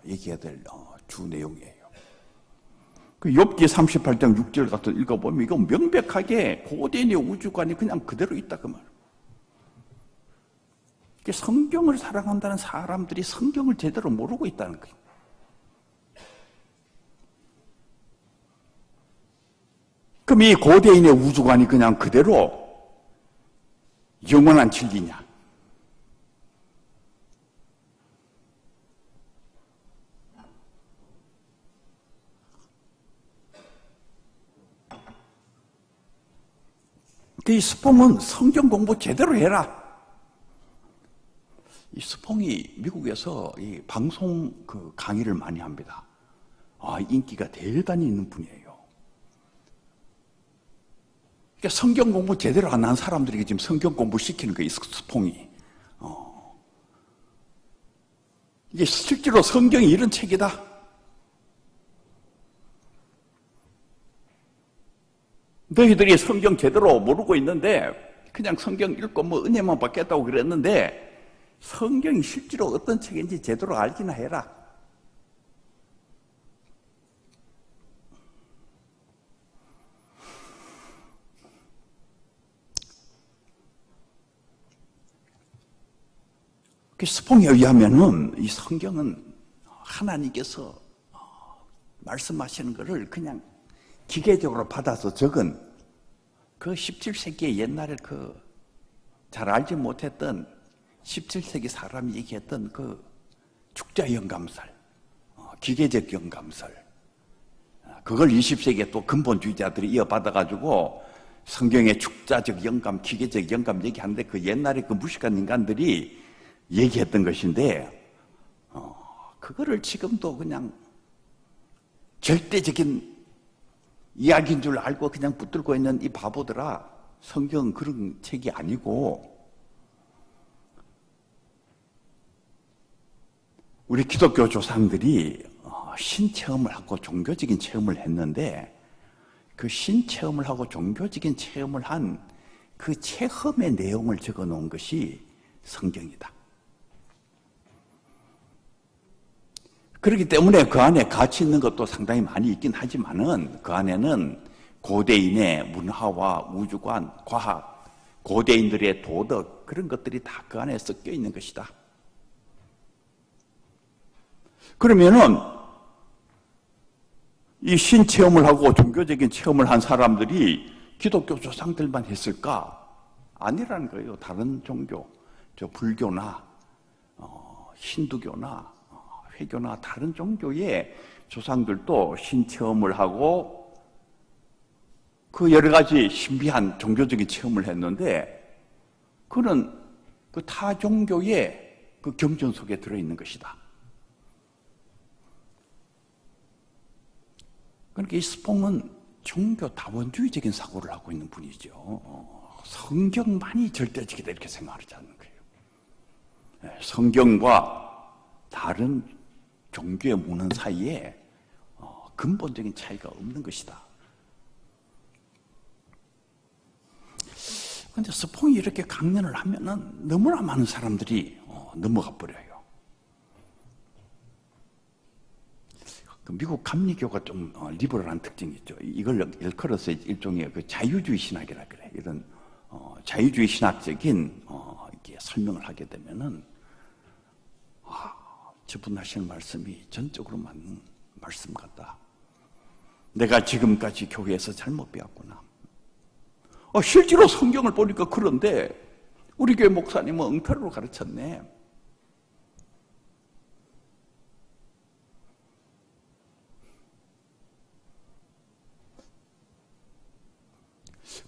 S2: 얘기해야 될 주 내용이에요. 그 욥기 38장 6절 같은 읽어보면 이건 명백하게 고대인의 우주관이 그냥 그대로 있다 그 말. 성경을 사랑한다는 사람들이 성경을 제대로 모르고 있다는 거예요. 그럼 이 고대인의 우주관이 그냥 그대로 영원한 진리냐? 이 스퐁은 성경 공부 제대로 해라. 이 스퐁이 미국에서 이 방송 그 강의를 많이 합니다. 인기가 대단히 있는 분이에요. 그러니까 성경 공부 제대로 안 한 사람들에게 지금 성경 공부 시키는 거예요, 스퐁이. 이게 실제로 성경이 이런 책이다. 너희들이 성경 제대로 모르고 있는데 그냥 성경 읽고 뭐 은혜만 받겠다고 그랬는데 성경이 실제로 어떤 책인지 제대로 알기나 해라. 그 스퐁에 의하면은 이 성경은 하나님께서 말씀하시는 것을 그냥 기계적으로 받아서 적은 그 17세기의 옛날에 그 잘 알지 못했던 17세기 사람이 얘기했던 그 축자 영감설, 기계적 영감설, 그걸 20세기에 또 근본주의자들이 이어받아가지고 성경의 축자적 영감, 기계적 영감 얘기하는데 그 옛날에 그 무식한 인간들이 얘기했던 것인데, 그거를 지금도 그냥 절대적인 이야기인 줄 알고 그냥 붙들고 있는 이 바보들아, 성경은 그런 책이 아니고 우리 기독교 조상들이 신체험을 하고 종교적인 체험을 했는데 그 신체험을 하고 종교적인 체험을 한 그 체험의 내용을 적어 놓은 것이 성경이다. 그렇기 때문에 그 안에 가치 있는 것도 상당히 많이 있긴 하지만은 그 안에는 고대인의 문화와 우주관, 과학, 고대인들의 도덕, 그런 것들이 다 그 안에 섞여 있는 것이다. 그러면은 이 신체험을 하고 종교적인 체험을 한 사람들이 기독교 조상들만 했을까? 아니라는 거예요. 다른 종교, 불교나 힌두교나 회교나 다른 종교의 조상들도 신체험을 하고 그 여러 가지 신비한 종교적인 체험을 했는데 그는 그 타 종교의 그 경전 속에 들어있는 것이다. 그러니까 이 스퐁은 종교 다원주의적인 사고를 하고 있는 분이죠. 성경만이 절대적이다 이렇게 생각하지 않는 거예요. 성경과 다른 종교의 문헌 사이에 근본적인 차이가 없는 것이다. 그런데 스퐁이 이렇게 강연을 하면은 너무나 많은 사람들이 넘어가 버려요. 미국 감리교가 좀 리버럴한 특징이 있죠. 이걸 일컬어서 일종의 그 자유주의 신학이라 그래. 이런 자유주의 신학적인 이렇게 설명을 하게 되면은 저분 하시는 말씀이 전적으로 맞는 말씀 같다. 내가 지금까지 교회에서 잘못 배웠구나. 실제로 성경을 보니까 그런데 우리 교회 목사님은 엉터리로 가르쳤네.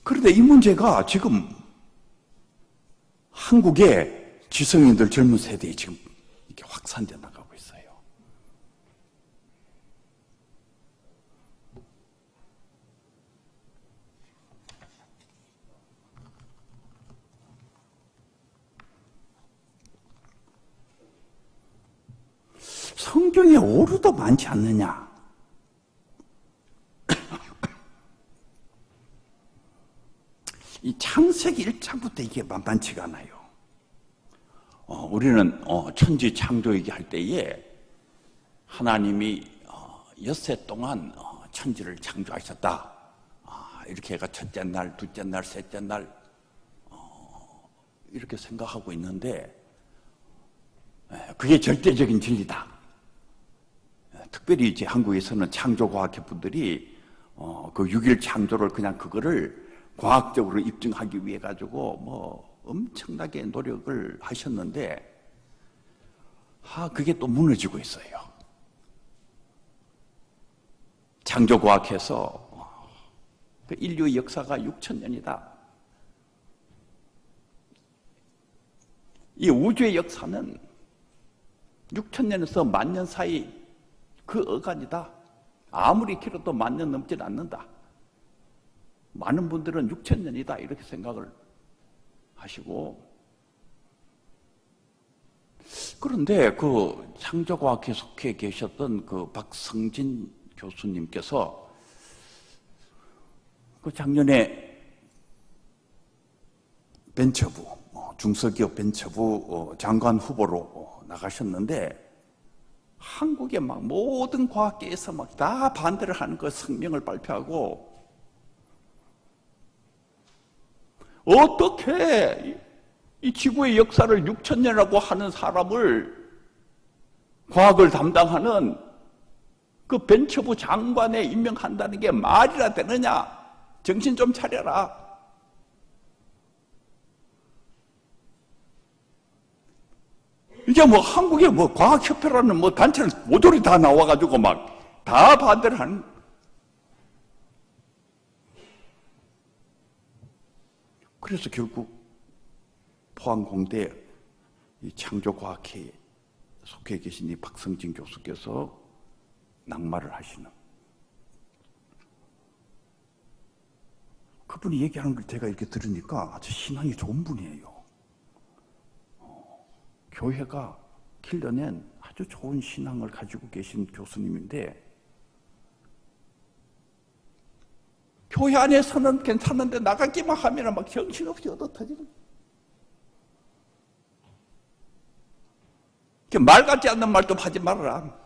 S2: 그런데 이 문제가 지금 한국의 지성인들 젊은 세대에 지금 이렇게 확산되어 나가고 있어요. 성경에 오류도 많지 않느냐? 이 창세기 1장부터 이게 만만치가 않아요. 우리는 천지 창조 얘기할 때에 하나님이 엿새 동안 천지를 창조하셨다. 이렇게 해가 첫째 날, 둘째 날, 셋째 날 이렇게 생각하고 있는데 그게 절대적인 진리다. 특별히 이제 한국에서는 창조과학회 분들이 그 6일 창조를 그냥 그거를 과학적으로 입증하기 위해 가지고 뭐 엄청나게 노력을 하셨는데 그게 또 무너지고 있어요. 창조과학에서 그 인류의 역사가 6,000년이다. 이 우주의 역사는 6,000년에서 10,000년 사이 그 어간이다. 아무리 길어도 10,000년 넘질 않는다. 많은 분들은 6,000년이다 이렇게 생각을 하시고, 그런데 그 창조과학에 속해 계셨던 그 박성진 교수님께서 그 작년에 벤처부, 중소기업 벤처부 장관 후보로 나가셨는데 한국의 막 모든 과학계에서 막 다 반대를 하는 그 성명을 발표하고, 어떻게 이 지구의 역사를 6,000년이라고 하는 사람을 과학을 담당하는 그 벤처부 장관에 임명한다는 게 말이라 되느냐? 정신 좀 차려라. 이제 뭐 한국에 뭐 과학협회라는 뭐 단체는 모조리 다 나와가지고 막 다 반대를 하는. 그래서 결국 포항공대 이 창조과학회에 속해 계신 이 박성진 교수께서 낙마를 하시는, 그분이 얘기하는 걸 제가 이렇게 들으니까 아주 신앙이 좋은 분이에요. 교회가 길러낸 아주 좋은 신앙을 가지고 계신 교수님인데, 교회 안에서는 괜찮은데 나가기만 하면 막 정신없이 얻어터지는, 말 같지 않는 말도 하지 말아라.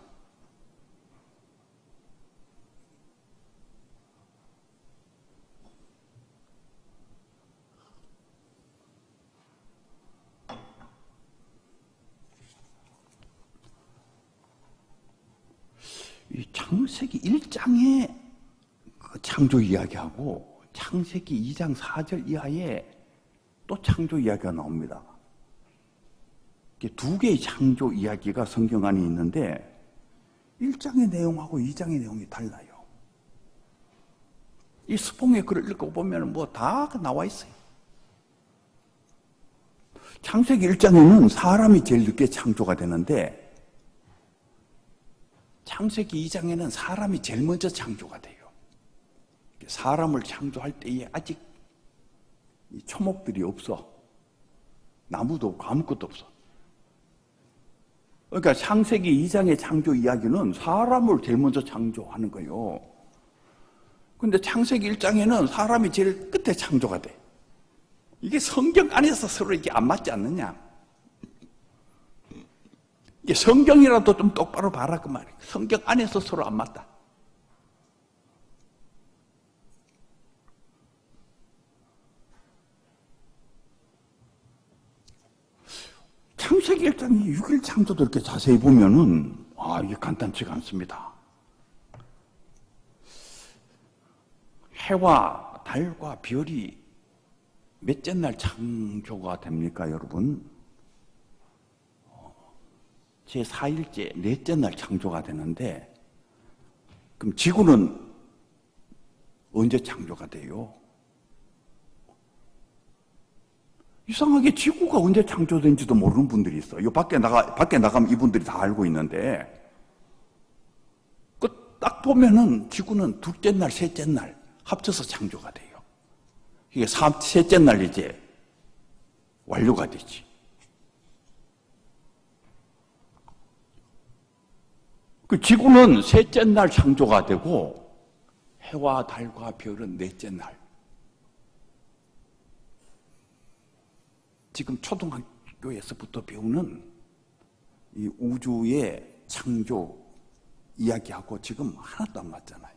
S2: 이 창세기 1장에 그 창조 이야기하고 창세기 2장 4절 이하에 또 창조 이야기가 나옵니다. 두 개의 창조 이야기가 성경 안에 있는데 1장의 내용하고 2장의 내용이 달라요. 이 스봉의 글을 읽어보면 뭐 다 나와 있어요. 창세기 1장에는 사람이 제일 늦게 창조가 되는데 창세기 2장에는 사람이 제일 먼저 창조가 돼요. 사람을 창조할 때에 아직 초목들이 없어. 나무도 없고 아무것도 없어. 그러니까 창세기 2장의 창조 이야기는 사람을 제일 먼저 창조하는 거예요. 그런데 창세기 1장에는 사람이 제일 끝에 창조가 돼. 이게 성경 안에서 서로 이게 안 맞지 않느냐? 이게 성경이라도 좀 똑바로 봐라 그 말이에요. 성경 안에서 서로 안 맞다. 창세기 1장 6일 창조도 이렇게 자세히 보면은 이게 간단치가 않습니다. 해와 달과 별이 몇째 날 창조가 됩니까, 여러분? 제4일째, 넷째 날 창조가 되는데, 그럼 지구는 언제 창조가 돼요? 이상하게 지구가 언제 창조된지도 모르는 분들이 있어요. 밖에 나가면 이분들이 다 알고 있는데, 딱 보면은 지구는 둘째 날, 셋째 날 합쳐서 창조가 돼요. 이게 셋째 날 이제 완료가 되지. 그 지구는 셋째 날 창조가 되고, 해와 달과 별은 넷째 날. 지금 초등학교에서부터 배우는 이 우주의 창조 이야기하고 지금 하나도 안 맞잖아요.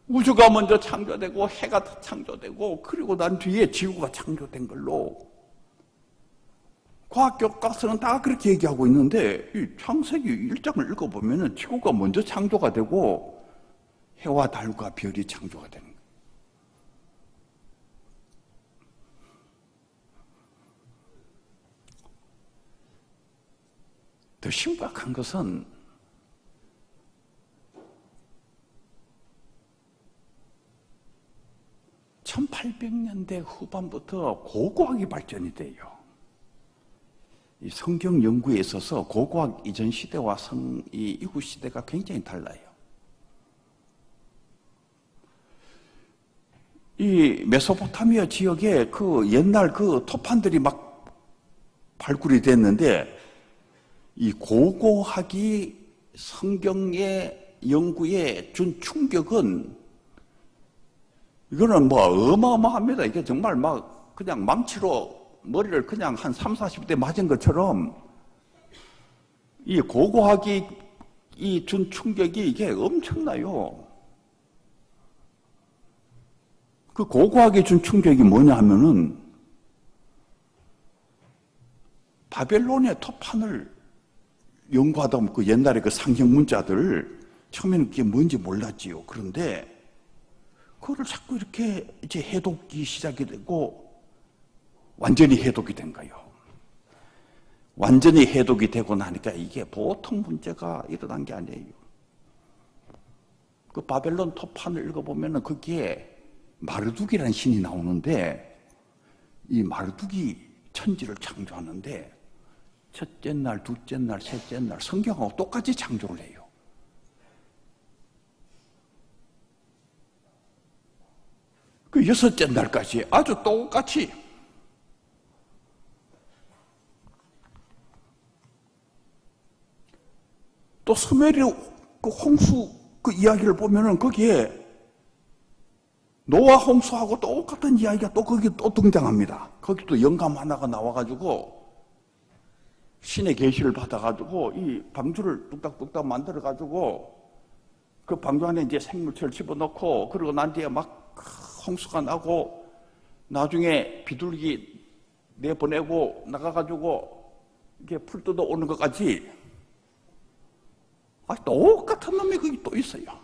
S2: 우주가 먼저 창조되고 해가 창조되고 그리고 난 뒤에 지구가 창조된 걸로 과학 교과서는 다 그렇게 얘기하고 있는데 이 창세기 1장을 읽어보면 지구가 먼저 창조가 되고 해와 달과 별이 창조가 되는 거예요. 더 심각한 것은 (1800년대) 후반부터 고고학이 발전이 돼요. 이 성경 연구에 있어서 고고학 이전 시대와 이후 시대가 굉장히 달라요. 이 메소포타미아 지역에 그 옛날 그 토판들이 막 발굴이 됐는데 이 고고학이 성경의 연구에 준 충격은 이거는 뭐 어마어마합니다. 이게 정말 막 그냥 망치로 머리를 그냥 한 30, 40대 맞은 것처럼 이 고고학이 준 충격이 이게 엄청나요. 그 고고학이 준 충격이 뭐냐 하면은 바벨론의 토판을 연구하다 보면 그 옛날에 그 상형 문자들 처음에는 그게 뭔지 몰랐지요. 그런데 그거를 자꾸 이렇게 이제 해독이 시작이 되고 완전히 해독이 된 거예요. 완전히 해독이 되고 나니까 이게 보통 문제가 일어난 게 아니에요. 그 바벨론 토판을 읽어보면 거기에 마르둑이라는 신이 나오는데 이 마르둑이 천지를 창조하는데 첫째 날, 둘째 날, 셋째 날 성경하고 똑같이 창조를 해요. 그 여섯째 날까지 아주 똑같이 또 수메르 그 홍수 그 이야기를 보면은 거기에 노아 홍수하고 똑같은 이야기가 또 거기 또 등장합니다. 거기도 영감 하나가 나와가지고 신의 계시를 받아가지고 이 방주를 뚝딱뚝딱 만들어가지고 그 방주 안에 이제 생물체를 집어넣고 그러고 난 뒤에 막 홍수가 나고 나중에 비둘기 내보내고 나가가지고 이게 풀 뜯어 오는 것까지 똑같은 놈이 거기 또 있어요.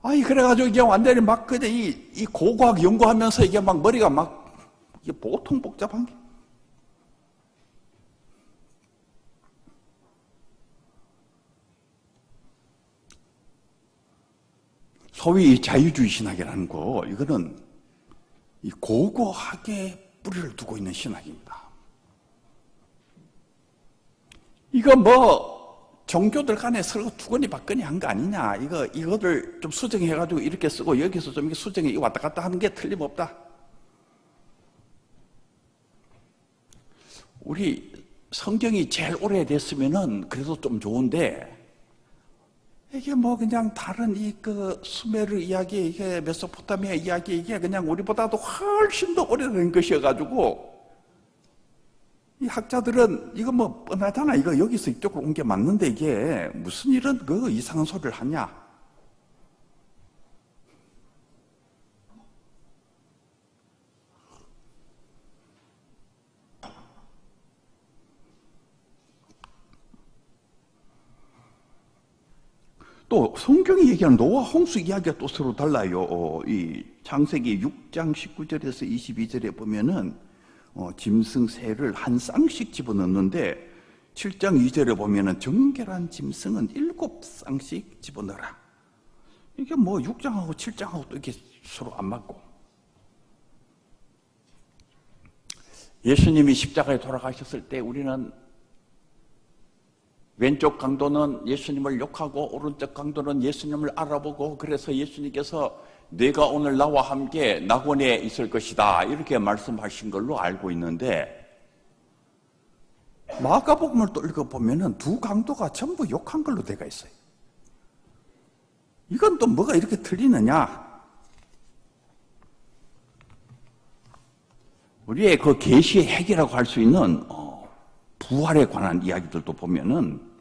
S2: 그래가지고 이게 완전히 막 그냥 이 고고학 연구하면서 이게 막 머리가 막 이게 보통 복잡한 게. 소위 자유주의 신학이라는 거, 이거는 이 고고학에 뿌리를 두고 있는 신학입니다. 이거 뭐 종교들 간에 서로 투건이 박건이 한 거 아니냐, 이거를 좀 수정해가지고 이렇게 쓰고 여기서 좀 이렇게 수정해 왔다 갔다 하는 게 틀림없다. 우리 성경이 제일 오래됐으면은 그래도 좀 좋은데 이게 뭐 그냥 다른 수메르 이야기, 이게 메소포타미아 이야기, 이게 그냥 우리보다도 훨씬 더 오래된 것이어가지고 이 학자들은 이거 뭐 뻔하잖아. 이거 여기서 이쪽으로 온 게 맞는데 이게 무슨 이런 그 이상한 소리를 하냐. 또 성경이 얘기하는 노아 홍수 이야기가 또 서로 달라요. 이 창세기 6장 19절에서 22절에 보면은 짐승 새를 한 쌍씩 집어넣는데 7장 2절에 보면은 정결한 짐승은 7쌍씩 집어넣어라. 이게 뭐 6장하고 7장하고 또 이게 서로 안 맞고. 예수님이 십자가에 돌아가셨을 때 우리는 왼쪽 강도는 예수님을 욕하고 오른쪽 강도는 예수님을 알아보고, 그래서 예수님께서 내가 오늘 나와 함께 낙원에 있을 것이다 이렇게 말씀하신 걸로 알고 있는데, 마가복음을 또 읽어보면 두 강도가 전부 욕한 걸로 되어 있어요. 이건 또 뭐가 이렇게 틀리느냐? 우리의 그 계시의 핵이라고 할 수 있는 부활에 관한 이야기들도 보면은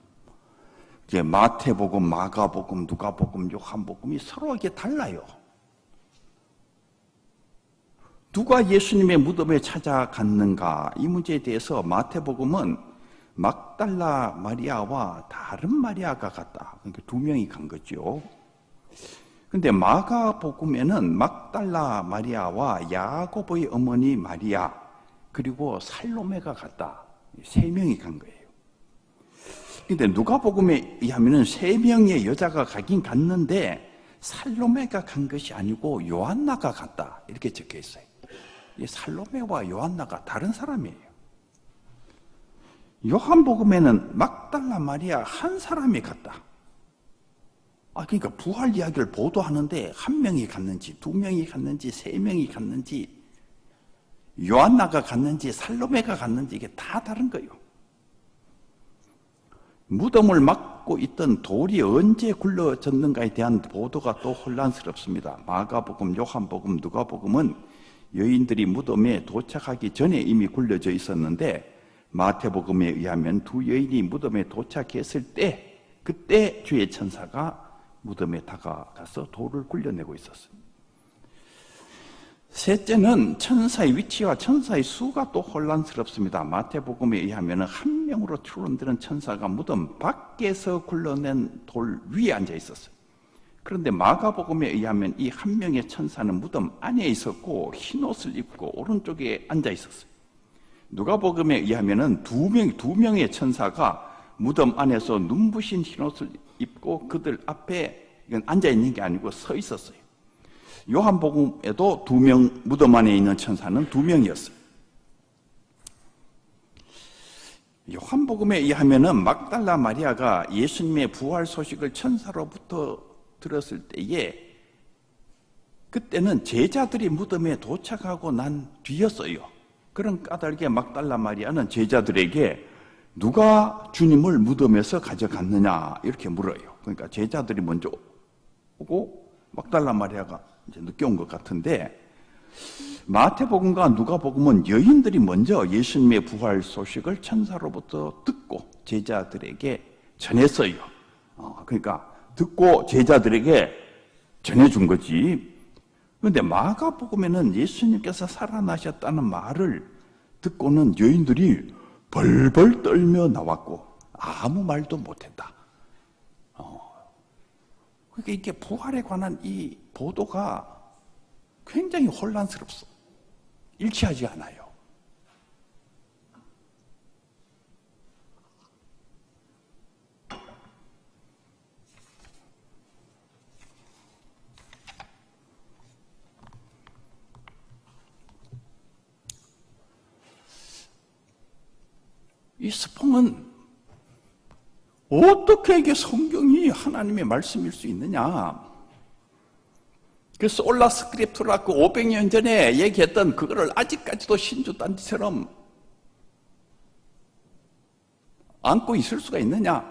S2: 이제 마태복음, 마가복음, 누가복음, 요한복음이 서로 이게 달라요. 누가 예수님의 무덤에 찾아갔는가 이 문제에 대해서 마태복음은 막달라 마리아와 다른 마리아가 갔다. 그러니까 두 명이 간 거죠. 근데 마가복음에는 막달라 마리아와 야고보의 어머니 마리아 그리고 살로메가 갔다. 세 명이 간 거예요. 근데 누가복음에 의하면은 세 명의 여자가 가긴 갔는데 살로메가 간 것이 아니고 요한나가 갔다. 이렇게 적혀 있어요. 이 살로메와 요한나가 다른 사람이에요. 요한복음에는 막달라 마리아 한 사람이 갔다. 그러니까 부활 이야기를 보도하는데 한 명이 갔는지 두 명이 갔는지 세 명이 갔는지 요한나가 갔는지 살로메가 갔는지 이게 다 다른 거예요. 무덤을 막고 있던 돌이 언제 굴러졌는가에 대한 보도가 또 혼란스럽습니다. 마가복음, 요한복음, 누가복음은 여인들이 무덤에 도착하기 전에 이미 굴려져 있었는데, 마태복음에 의하면 두 여인이 무덤에 도착했을 때 그때 주의 천사가 무덤에 다가가서 돌을 굴려내고 있었어요. 셋째는 천사의 위치와 천사의 수가 또 혼란스럽습니다. 마태복음에 의하면 한 명으로 추론되는 천사가 무덤 밖에서 굴러낸 돌 위에 앉아 있었어요. 그런데 마가복음에 의하면 이 한 명의 천사는 무덤 안에 있었고 흰 옷을 입고 오른쪽에 앉아 있었어요. 누가복음에 의하면 두 명의 천사가 무덤 안에서 눈부신 흰 옷을 입고 그들 앞에 이건 앉아 있는 게 아니고 서 있었어요. 요한복음에도 무덤 안에 있는 천사는 두 명이었어요. 요한복음에 의하면은 막달라 마리아가 예수님의 부활 소식을 천사로부터 들었을 때에 그때는 제자들이 무덤에 도착하고 난 뒤였어요. 그런 까닭에 막달라 마리아는 제자들에게 누가 주님을 무덤에서 가져갔느냐 이렇게 물어요. 그러니까 제자들이 먼저 오고 막달라 마리아가 이제 늦게 온 것 같은데, 마태복음과 누가복음은 여인들이 먼저 예수님의 부활 소식을 천사로부터 듣고 제자들에게 전했어요. 그러니까 듣고 제자들에게 전해준 거지. 그런데 마가복음에는 예수님께서 살아나셨다는 말을 듣고는 여인들이 벌벌 떨며 나왔고 아무 말도 못했다. 그러니까 이게 부활에 관한 이 보도가 굉장히 혼란스럽소. 일치하지 않아요. 이 스풍은 어떻게 이게 성경이 하나님의 말씀일 수 있느냐? 그 솔라 스크립투라 그 500년 전에 얘기했던 그거를 아직까지도 신주 딴지처럼 안고 있을 수가 있느냐?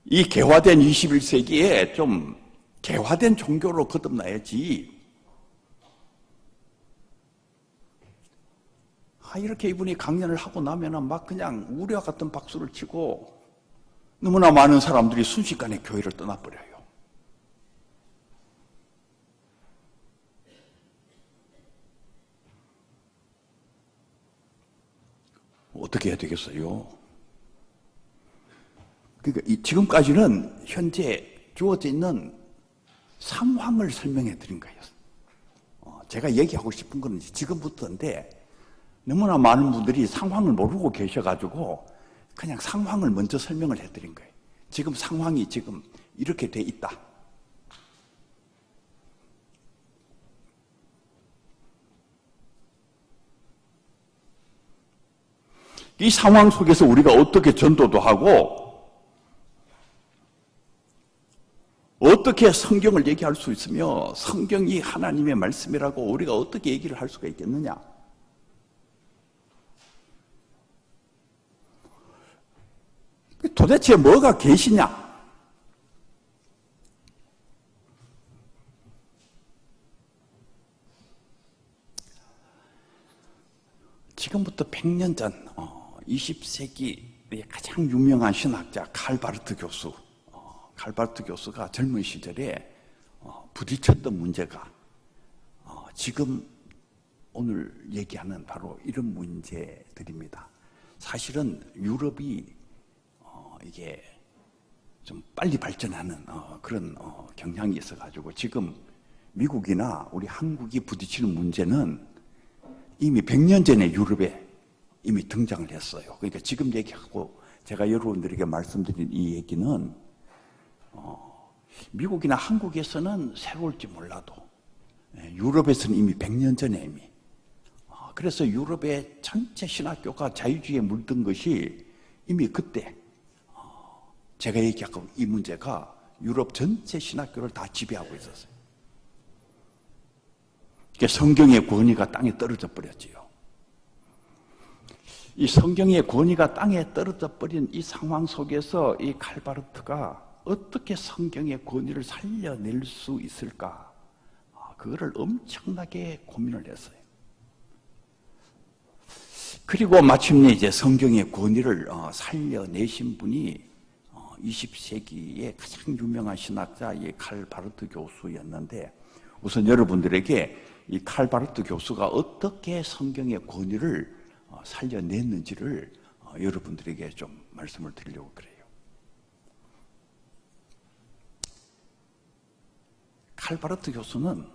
S2: 이 개화된 21세기에 좀 개화된 종교로 거듭나야지. 이렇게 이분이 강연을 하고 나면은 막 그냥 우리와 같은 박수를 치고 너무나 많은 사람들이 순식간에 교회를 떠나버려요. 어떻게 해야 되겠어요? 그러니까 지금까지는 현재 주어져 있는 상황을 설명해 드린 거예요. 제가 얘기하고 싶은 거는 지금부터인데 너무나 많은 분들이 상황을 모르고 계셔가지고 그냥 상황을 먼저 설명을 해드린 거예요. 지금 상황이 지금 이렇게 돼 있다. 이 상황 속에서 우리가 어떻게 전도도 하고 어떻게 성경을 얘기할 수 있으며 성경이 하나님의 말씀이라고 우리가 어떻게 얘기를 할 수가 있겠느냐? 도대체 뭐가 계시냐? 지금부터 100년 전 20세기의 가장 유명한 신학자 칼바르트 교수, 칼바르트 교수가 젊은 시절에 부딪혔던 문제가 지금 오늘 얘기하는 바로 이런 문제들입니다. 사실은 유럽이 이게 좀 빨리 발전하는 그런 경향이 있어가지고 지금 미국이나 우리 한국이 부딪히는 문제는 이미 100년 전에 유럽에 이미 등장을 했어요. 그러니까 지금 얘기하고 제가 여러분들에게 말씀드린 이 얘기는 미국이나 한국에서는 새로울지 몰라도 유럽에서는 이미 100년 전에 이미 그래서 유럽의 전체 신학교가 자유주의에 물든 것이 이미 그때 제가 얘기하고 이 문제가 유럽 전체 신학교를 다 지배하고 있었어요. 성경의 권위가 땅에 떨어져 버렸지요. 이 성경의 권위가 땅에 떨어져 버린 이 상황 속에서 이 칼바르트가 어떻게 성경의 권위를 살려낼 수 있을까? 그거를 엄청나게 고민을 했어요. 그리고 마침내 이제 성경의 권위를 살려내신 분이 20세기의 가장 유명한 신학자 이 칼바르트 교수였는데 우선 여러분들에게 이 칼바르트 교수가 어떻게 성경의 권위를 살려냈는지를 여러분들에게 좀 말씀을 드리려고 그래요. 칼바르트 교수는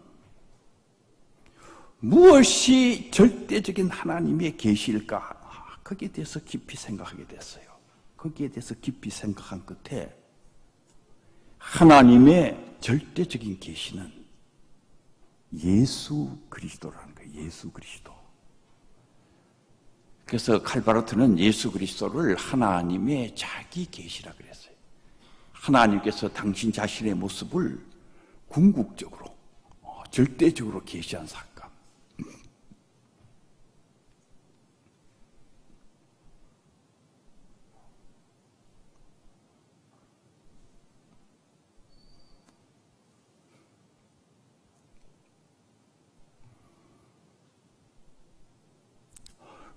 S2: 무엇이 절대적인 하나님의 계시일까? 거기에 대해서 깊이 생각하게 됐어요. 거기에 대해서 깊이 생각한 끝에 하나님의 절대적인 계시는 예수 그리스도라는 거예요. 예수 그리스도. 그래서 칼바르트는 예수 그리스도를 하나님의 자기 계시라 그랬어요. 하나님께서 당신 자신의 모습을 궁극적으로 절대적으로 계시한 사건.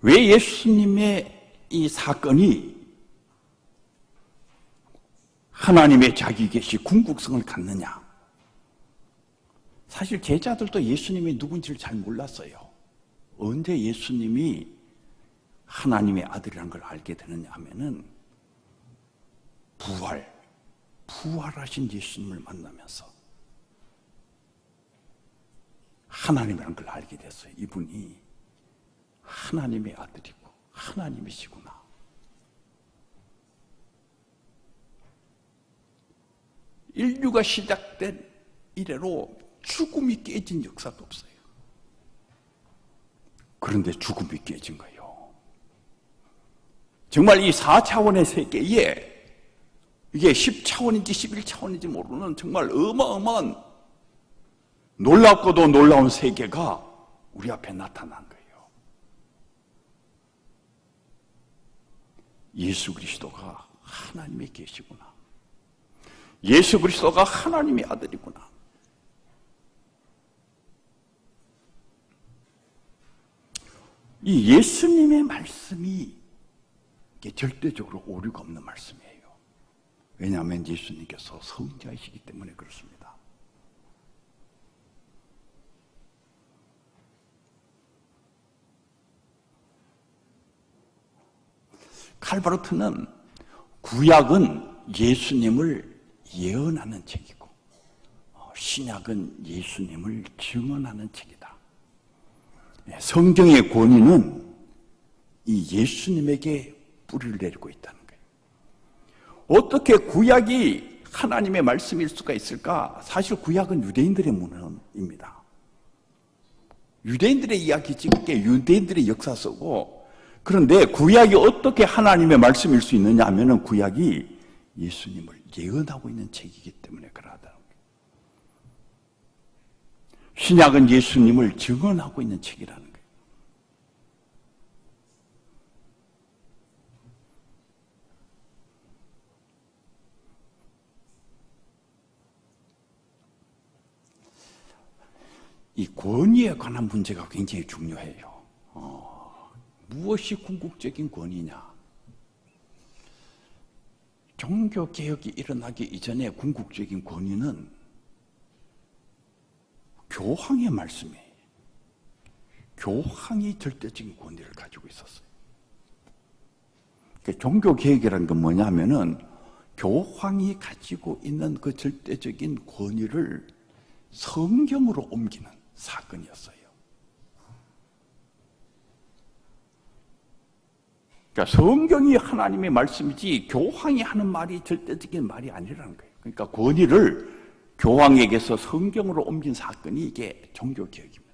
S2: 왜 예수님의 이 사건이 하나님의 자기 계시 궁극성을 갖느냐? 사실 제자들도 예수님이 누군지를 잘 몰랐어요. 언제 예수님이 하나님의 아들이라는 걸 알게 되느냐 하면은 부활하신 예수님을 만나면서 하나님이라는 걸 알게 됐어요. 이분이 하나님의 아들이고 하나님이시구나. 인류가 시작된 이래로 죽음이 깨진 역사도 없어요. 그런데 죽음이 깨진 거예요. 정말 이 4차원의 세계에 이게 10차원인지 11차원인지 모르는 정말 어마어마한 놀랍고도 놀라운 세계가 우리 앞에 나타난 거예요. 예수 그리스도가 하나님의 계시구나. 예수 그리스도가 하나님의 아들이구나. 이 예수님의 말씀이 이게 절대적으로 오류가 없는 말씀이에요. 왜냐하면 예수님께서 성자이시기 때문에 그렇습니다. 칼바르트는 구약은 예수님을 예언하는 책이고 신약은 예수님을 증언하는 책이다. 성경의 권위는 이 예수님에게 뿌리를 내리고 있다는 거예요. 어떻게 구약이 하나님의 말씀일 수가 있을까? 사실 구약은 유대인들의 문헌입니다. 유대인들의 이야기지, 그게 유대인들의 역사 쓰고, 그런데 구약이 어떻게 하나님의 말씀일 수 있느냐 하면은 구약이 예수님을 예언하고 있는 책이기 때문에 그러하다는 거예요. 신약은 예수님을 증언하고 있는 책이라는 거예요. 이 권위에 관한 문제가 굉장히 중요해요. 무엇이 궁극적인 권위냐? 종교개혁이 일어나기 이전에 궁극적인 권위는 교황의 말씀이에요. 교황이 절대적인 권위를 가지고 있었어요. 종교개혁이라는 건 뭐냐면은 교황이 가지고 있는 그 절대적인 권위를 성경으로 옮기는 사건이었어요. 그러니까 성경이 하나님의 말씀이지 교황이 하는 말이 절대적인 말이 아니라는 거예요. 그러니까 권위를 교황에게서 성경으로 옮긴 사건이 이게 종교개혁입니다.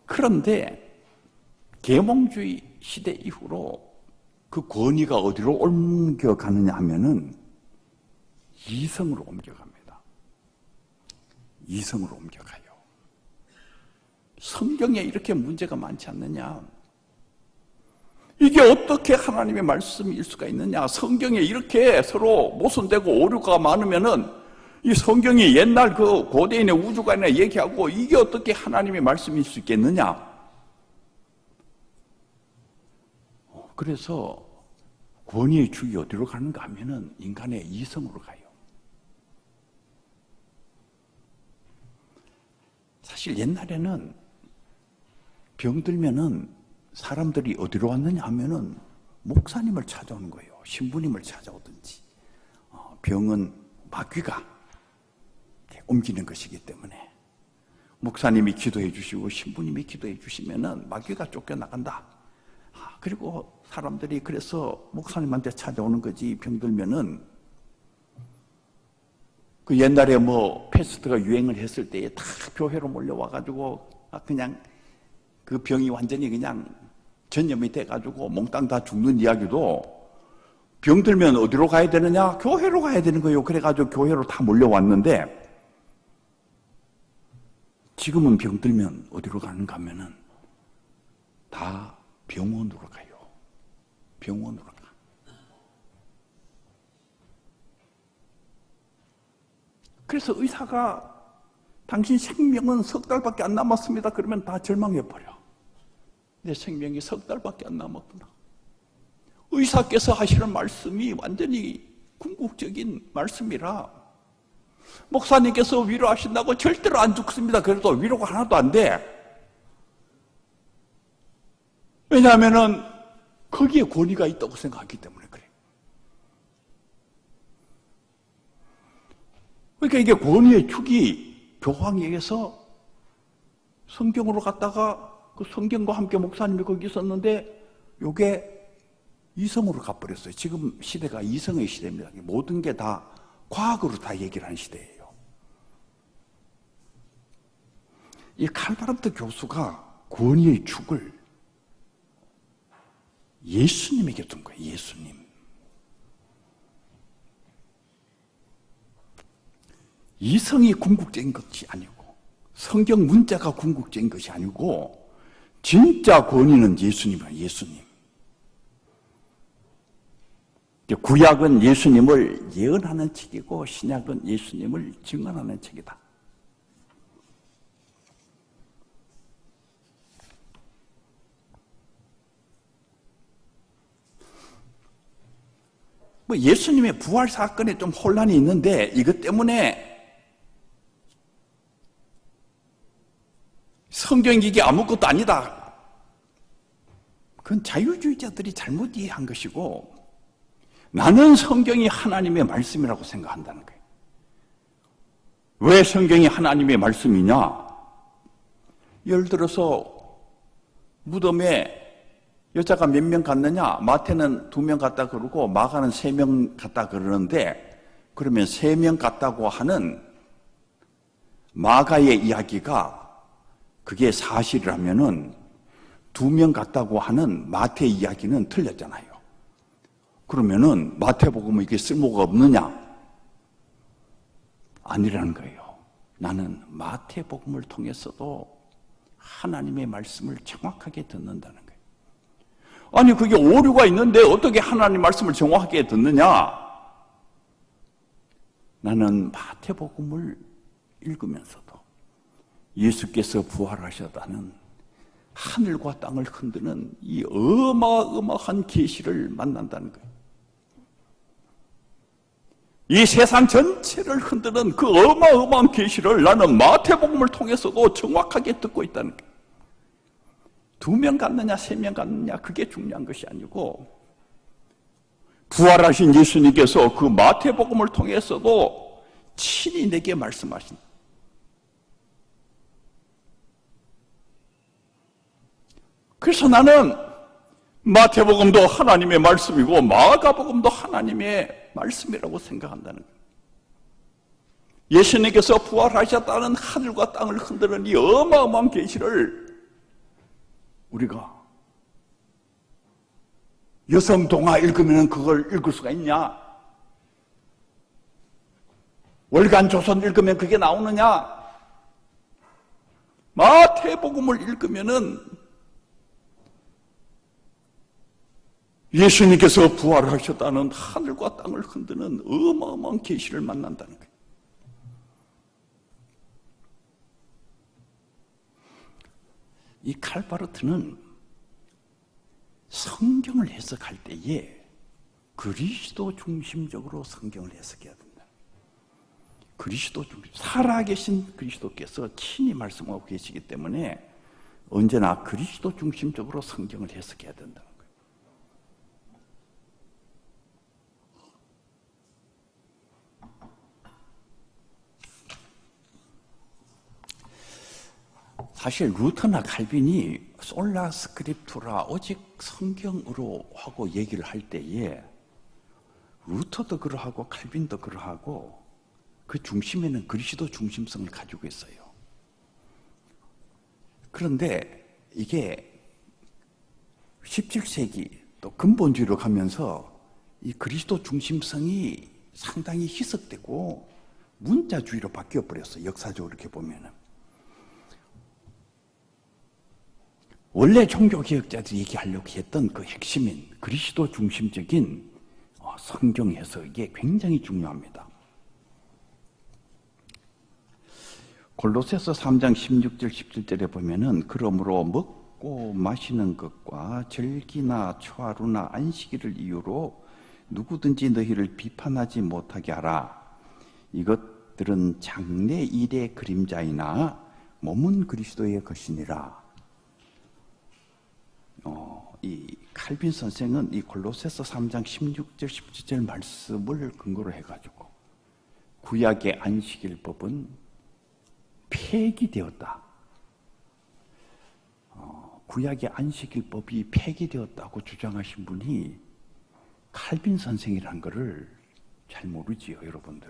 S2: 그런데 계몽주의 시대 이후로 그 권위가 어디로 옮겨가느냐 하면은 이성으로 옮겨갑니다. 이성으로 옮겨가요. 성경에 이렇게 문제가 많지 않느냐? 이게 어떻게 하나님의 말씀일 수가 있느냐? 성경에 이렇게 서로 모순되고 오류가 많으면은 이 성경이 옛날 그 고대인의 우주관이나 얘기하고 이게 어떻게 하나님의 말씀일 수 있겠느냐? 그래서 권위의 축이 어디로 가는가 하면은 인간의 이성으로 가요. 사실 옛날에는 병들면은 사람들이 어디로 왔느냐 하면은 목사님을 찾아오는 거예요. 신부님을 찾아오든지. 병은 마귀가 옮기는 것이기 때문에 목사님이 기도해 주시고 신부님이 기도해 주시면은 마귀가 쫓겨나간다. 그리고 사람들이 그래서 목사님한테 찾아오는 거지. 병들면은 그 옛날에 뭐 패스트가 유행을 했을 때에 다 교회로 몰려와가지고 그냥 그 병이 완전히 그냥 전염이 돼가지고 몽땅 다 죽는 이야기도 병들면 어디로 가야 되느냐? 교회로 가야 되는 거예요. 그래가지고 교회로 다 몰려왔는데 지금은 병들면 어디로 가는가 하면은 다 병원으로 가요. 병원으로 가. 그래서 의사가 당신 생명은 석 달밖에 안 남았습니다. 그러면 다 절망해버려. 내 생명이 석 달밖에 안 남았구나. 의사께서 하시는 말씀이 완전히 궁극적인 말씀이라 목사님께서 위로하신다고 절대로 안 죽습니다. 그래도 위로가 하나도 안 돼. 왜냐하면은 거기에 권위가 있다고 생각하기 때문에 그래. 그러니까 이게 권위의 축이 교황에게서 성경으로 갔다가 그 성경과 함께 목사님이 거기 있었는데 이게 이성으로 가버렸어요. 지금 시대가 이성의 시대입니다. 모든 게 다 과학으로 다 얘기를 하는 시대예요. 이 칼바람트 교수가 권위의 축을 예수님에게 둔 거예요. 예수님. 이성이 궁극적인 것이 아니고 성경 문자가 궁극적인 것이 아니고 진짜 권위는 예수님이에요. 예수님. 구약은 예수님을 예언하는 책이고 신약은 예수님을 증언하는 책이다. 뭐 예수님의 부활 사건에 좀 혼란이 있는데 이것 때문에 성경 이게 아무것도 아니다. 그건 자유주의자들이 잘못 이해한 것이고 나는 성경이 하나님의 말씀이라고 생각한다는 거예요. 왜 성경이 하나님의 말씀이냐? 예를 들어서 무덤에 여자가 몇 명 갔느냐? 마태는 2명 갔다 그러고 마가는 3명 갔다 그러는데, 그러면 3명 갔다고 하는 마가의 이야기가 그게 사실이라면은 2명 갔다고 하는 마태 이야기는 틀렸잖아요. 그러면은 마태복음은 이게 쓸모가 없느냐? 아니라는 거예요. 나는 마태복음을 통해서도 하나님의 말씀을 정확하게 듣는다는 거예요. 아니 그게 오류가 있는데 어떻게 하나님 말씀을 정확하게 듣느냐? 나는 마태복음을 읽으면서도 예수께서 부활하셨다는 하늘과 땅을 흔드는 이 어마어마한 계시를 만난다는 거예요. 이 세상 전체를 흔드는 그 어마어마한 계시를 나는 마태복음을 통해서도 정확하게 듣고 있다는 거예요. 2명 갔느냐 3명 갔느냐 그게 중요한 것이 아니고 부활하신 예수님께서 그 마태복음을 통해서도 친히 내게 말씀하신, 그래서 나는 마태복음도 하나님의 말씀이고 마가복음도 하나님의 말씀이라고 생각한다는 거예요. 예수님께서 부활하셨다는 하늘과 땅을 흔드는 이 어마어마한 계시를 우리가 여성 동화 읽으면 그걸 읽을 수가 있냐? 월간 조선 읽으면 그게 나오느냐? 마태복음을 읽으면은 예수님께서 부활하셨다는 하늘과 땅을 흔드는 어마어마한 계시를 만난다는 거예요. 이 칼바르트는 성경을 해석할 때에 그리스도 중심적으로 성경을 해석해야 된다. 그리스도 중심, 살아계신 그리스도께서 친히 말씀하고 계시기 때문에 언제나 그리스도 중심적으로 성경을 해석해야 된다는 거예요. 사실 루터나 칼빈이 솔라 스크립투라 오직 성경으로 하고 얘기를 할 때에 루터도 그러하고 칼빈도 그러하고 그 중심에는 그리스도 중심성을 가지고 있어요. 그런데 이게 17세기 또 근본주의로 가면서 이 그리스도 중심성이 상당히 희석되고 문자주의로 바뀌어 버렸어요. 역사적으로 이렇게 보면은. 원래 종교개혁자들이 얘기하려고 했던 그 핵심인 그리스도 중심적인 성경 해석이 굉장히 중요합니다. 골로새서 3장 16절 17절에 보면은 그러므로 먹고 마시는 것과 절기나 초하루나 안식일을 이유로 누구든지 너희를 비판하지 못하게 하라. 이것들은 장래 일의 그림자이나 몸은 그리스도의 것이니라. 이 칼빈 선생은 이 골로새서 3장 16절 17절 말씀을 근거로 해가지고 구약의 안식일법은 폐기되었다. 구약의 안식일법이 폐기되었다고 주장하신 분이 칼빈 선생이라는 것을 잘 모르지요, 여러분들.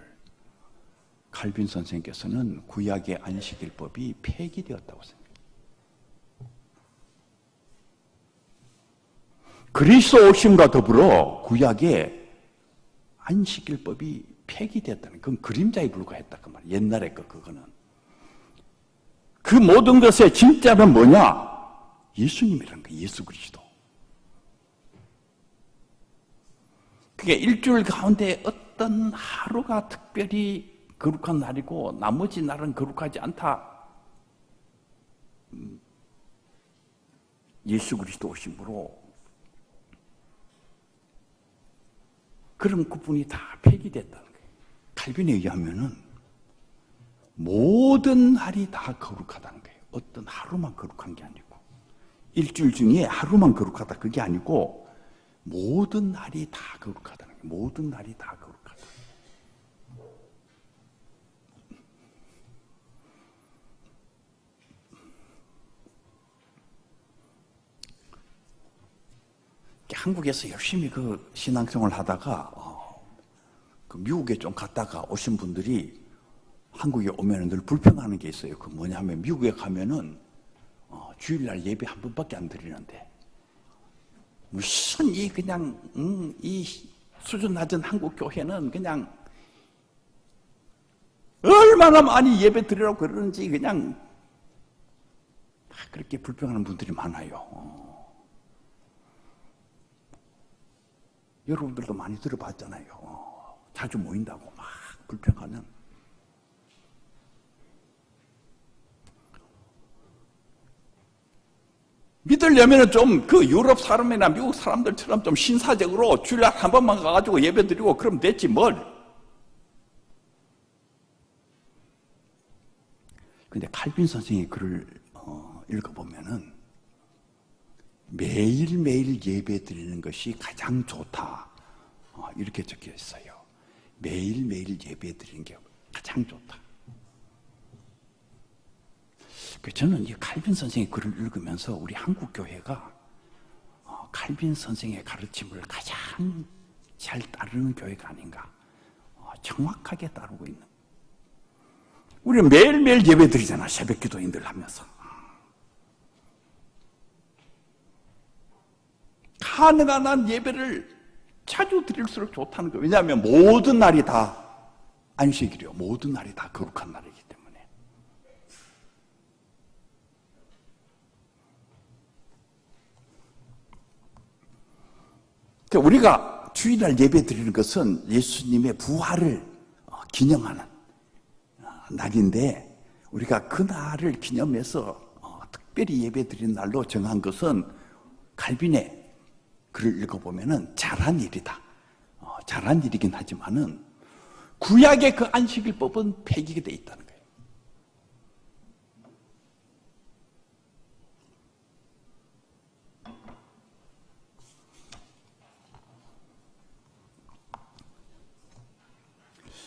S2: 칼빈 선생께서는 구약의 안식일법이 폐기되었다고 생각합니다. 그리스도 오심과 더불어 구약의 안식일법이 폐기됐다는, 그건 그림자에 불과했다 그 말이에요. 옛날에 그거는. 그 모든 것의 진짜는 뭐냐? 예수님이라는 거예요. 예수 그리스도. 그게 일주일 가운데 어떤 하루가 특별히 거룩한 날이고 나머지 날은 거룩하지 않다. 예수 그리스도 오심으로 그런 구분이 다 폐기됐다는 거예요. 칼빈에 의하면은 모든 날이 다 거룩하다는 거예요. 어떤 하루만 거룩한 게 아니고 일주일 중에 하루만 거룩하다 그게 아니고 모든 날이 다 거룩하다는 거예요. 모든 날이 다 거룩하다. 한국에서 열심히 그 신앙생활을 하다가 그 미국에 좀 갔다가 오신 분들이 한국에 오면은 늘 불평하는 게 있어요. 그 뭐냐면 미국에 가면은 주일날 예배 한 번밖에 안 드리는데 무슨 이 그냥 이 수준 낮은 한국 교회는 그냥 얼마나 많이 예배 드리라고 그러는지 그냥 그렇게 불평하는 분들이 많아요. 여러분들도 많이 들어봤잖아요. 자주 모인다고 막 불평하는. 믿으려면 좀 그 유럽 사람이나 미국 사람들처럼 좀 신사적으로 주일에 한 번만 가가지고 예배 드리고 그럼 됐지 뭘. 근데 칼빈 선생의 글을 읽어보면은 매일매일 예배 드리는 것이 가장 좋다. 이렇게 적혀 있어요. 매일매일 예배 드리는 게 가장 좋다. 저는 이 칼빈 선생의 글을 읽으면서 우리 한국 교회가 칼빈 선생의 가르침을 가장 잘 따르는 교회가 아닌가. 정확하게 따르고 있는. 우리는 매일매일 예배 드리잖아. 새벽 기도인들 하면서. 가능한 한 예배를 자주 드릴수록 좋다는 거예요. 왜냐하면 모든 날이 다 안식일이요. 모든 날이 다 거룩한 날이기 때문에. 우리가 주일날 예배 드리는 것은 예수님의 부활을 기념하는 날인데 우리가 그 날을 기념해서 특별히 예배 드리는 날로 정한 것은 칼빈의 글을 읽어보면은 잘한 일이다. 잘한 일이긴 하지만은 구약의 그 안식일법은 폐기가 돼 있다는 거예요.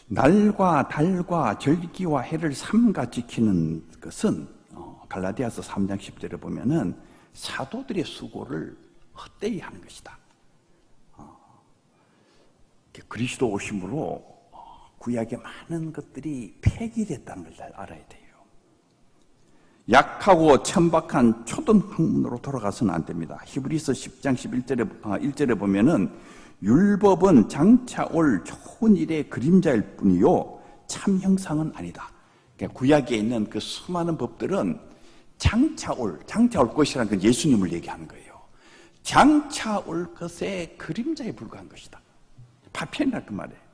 S2: 날과 달과 절기와 해를 삼가 지키는 것은 갈라디아서 3장 10절에 보면은 사도들의 수고를 헛되이 하는 것이다. 그리스도 오심으로 구약의 많은 것들이 폐기됐다는 걸 잘 알아야 돼요. 약하고 천박한 초등 학문으로 돌아가서는 안 됩니다. 히브리서 10장 1절에 보면은 율법은 장차 올 좋은 일의 그림자일 뿐이요 참 형상은 아니다. 그러니까 구약에 있는 그 수많은 법들은 장차 올 것이라는 건 예수님을 얘기하는 거예요. 장차 올 것의 그림자에 불과한 것이다. 파편이라 그 말이에요.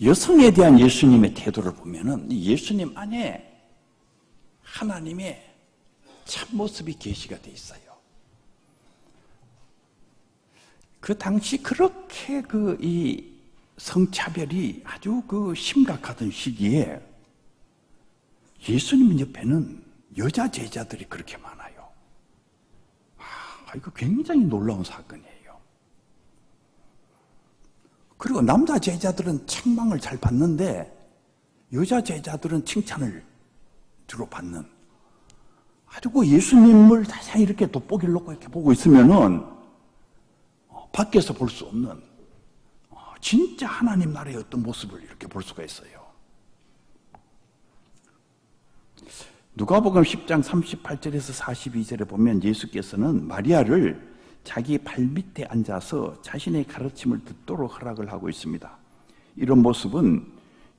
S2: 여성에 대한 예수님의 태도를 보면은 예수님 안에 하나님의 참모습이 계시가 돼 있어요. 그 당시 그렇게 이 성차별이 아주 그 심각하던 시기에 예수님 옆에는 여자 제자들이 그렇게 많아요. 이거 굉장히 놀라운 사건이에요. 그리고 남자 제자들은 책망을 잘 받는데 여자 제자들은 칭찬을 주로 받는 아주 그 예수님을 자세히 이렇게 돋보기를 놓고 이렇게 보고 있으면은 밖에서 볼 수 없는 진짜 하나님 나라의 어떤 모습을 이렇게 볼 수가 있어요. 누가복음 10장 38절에서 42절에 보면 예수께서는 마리아를 자기 발밑에 앉아서 자신의 가르침을 듣도록 허락을 하고 있습니다. 이런 모습은